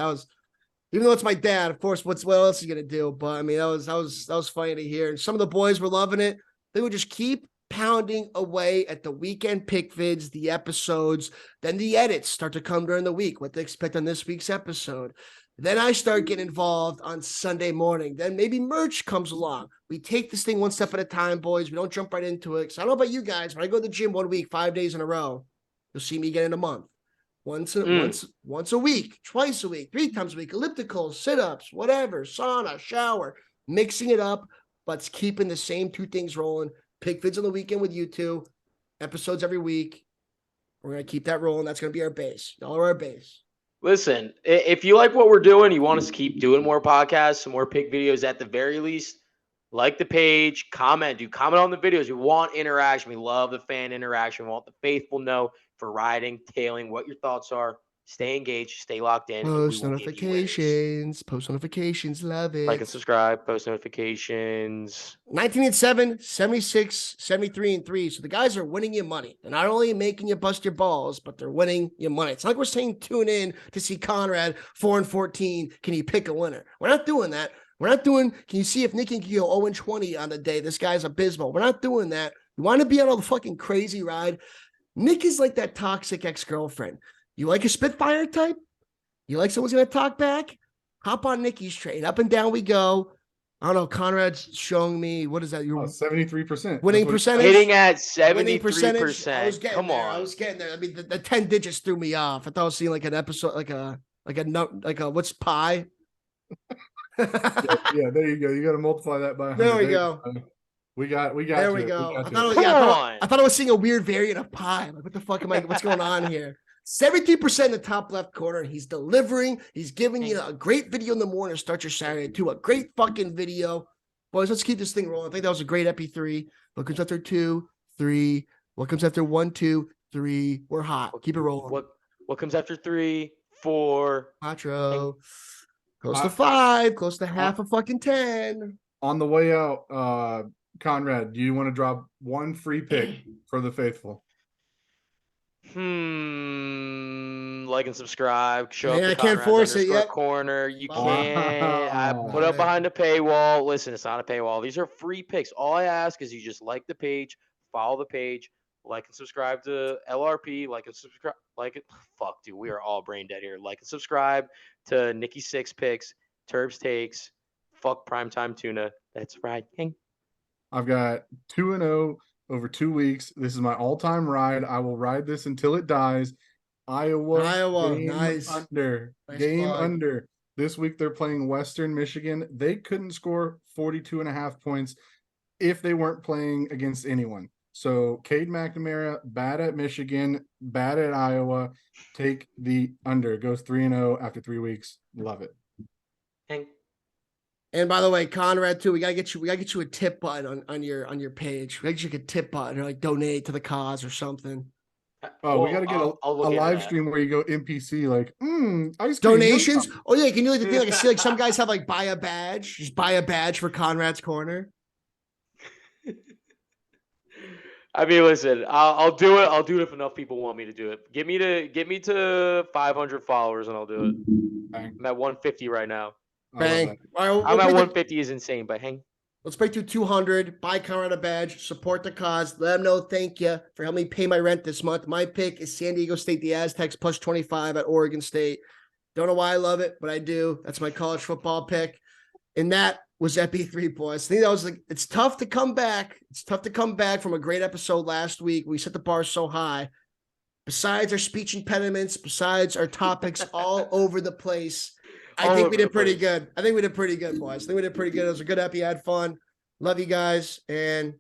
Even though it's my dad, of course, what else is he gonna do? But I mean, that was funny to hear. And some of the boys were loving it. They would just keep pounding away at the weekend pick vids, the episodes, then the edits start to come during the week, what to expect on this week's episode. Then I start getting involved on Sunday morning. Then maybe merch comes along. We take this thing one step at a time, boys. We don't jump right into it. Because I don't know about you guys. When I go to the gym 1 week, 5 days in a row, you'll see me again in a month. Once a week, twice a week, 3 times a week, ellipticals, sit-ups, whatever, sauna, shower, mixing it up, but keeping the same 2 things rolling. Pick vids on the weekend with you two, episodes every week. We're going to keep that rolling. That's going to be our base. Y'all are our base.
Listen, if you like what we're doing, you want us to keep doing more podcasts, some more pick videos at the very least, like the page, comment. Comment on the videos. We want interaction. We love the fan interaction. We want the faithful know for riding, tailing, what your thoughts are. Stay engaged. Stay locked in.
Post notifications. Post notifications. Love it.
Like and subscribe. Post notifications.
19-7, 76, 73-3. So the guys are winning you money. They're not only making you bust your balls, but they're winning you money. It's not like we're saying tune in to see Conrad 4-14. Can you pick a winner? We're not doing that. We're not doing, can you see if Nicky can go 0-20 on the day? This guy's abysmal. We're not doing that. You want to be on a fucking crazy ride? Nick is like that toxic ex-girlfriend. You like a Spitfire type? You like someone's going to talk back? Hop on Nicky's train. Up and down we go. I don't know. Conrad's showing me, what is that? Your
73%.
winning percentage?
Hitting at
Winning
73%. Come on.
I was getting there. I mean, the 10 digits threw me off. I thought I was seeing like an episode, like a what's pi?
yeah, there you go. You got to multiply that by 100.
There we go.
We got
There
you.
we go.
We
I
got
thought,
you.
I thought I was seeing a weird variant of pi. Like, what the fuck what's going on here? 70% in the top left corner. He's delivering. He's giving you a great video in the morning to start your Saturday too. A great fucking video. Boys, let's keep this thing rolling. I think that was a great Epi 3. What comes after 2, 3? What comes after 1, 2, 3? We're hot. Keep it rolling.
What comes after 3, 4?
Quattro. Close to 5. Close to half a fucking 10.
On the way out, Conrad, do you want to drop one free pick for the faithful?
Like and subscribe. Show up.
I can't force it yet.
Corner. You
Wow.
can't. I put up behind the paywall. Listen, it's not a paywall. These are free picks. All I ask is you just like the page, follow the page, like and subscribe to LRP. Like and subscribe. Like it. Fuck, dude. We are all brain dead here. Like and subscribe to Nicky 6 Picks, Turbs Takes. Fuck Primetime Tuna. That's right.
I've got 2-0 over 2 weeks. This is my all-time ride. I will ride this until it dies. Iowa, game
nice.
under.
Nice
Game
plug.
under. This week they're playing Western Michigan. They couldn't score 42.5 points if they weren't playing against anyone. So Cade McNamara, bad at Michigan, bad at Iowa. Take the under. Goes 3-0 after 3 weeks. Love it.
And by the way, Conrad too, we gotta get you a tip button on your page. We gotta get you a tip button or like donate to the cause or something.
Oh, we got to get a live stream where you go NPC like, ice cream,
donations. Oh yeah, you can do like the thing like I see like some guys have like buy a badge. Just buy a badge for Conrad's Corner.
I mean, listen, I'll do it. I'll do it if enough people want me to do it. Get me to 500 followers and I'll do it.
Bang.
I'm at 150 right now.
Bang.
I
All right,
I'm at 150 is insane, but hang.
Let's break through 200. Buy Conrad a badge. Support the cause. Let them know thank you for helping me pay my rent this month. My pick is San Diego State, the Aztecs, plus 25 at Oregon State. Don't know why I love it, but I do. That's my college football pick. And that was Epi 3, boys. I think that was like, it's tough to come back. It's tough to come back from a great episode last week. We set the bar so high. Besides our speech impediments, besides our topics all over the place, I think we did pretty good. I think we did pretty good, boys. I think we did pretty good. It was a good Epi. I had fun. Love you guys. And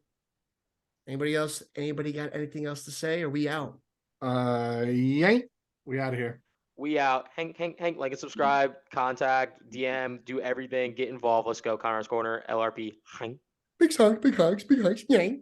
anybody else? Anybody got anything else to say? Or we out?
Yank. We out of here.
We out. Hang, like and subscribe, contact, DM, do everything, get involved. Let's go. Connor's Corner, LRP. Hang.
Big hugs, big hugs, big hugs. Yank.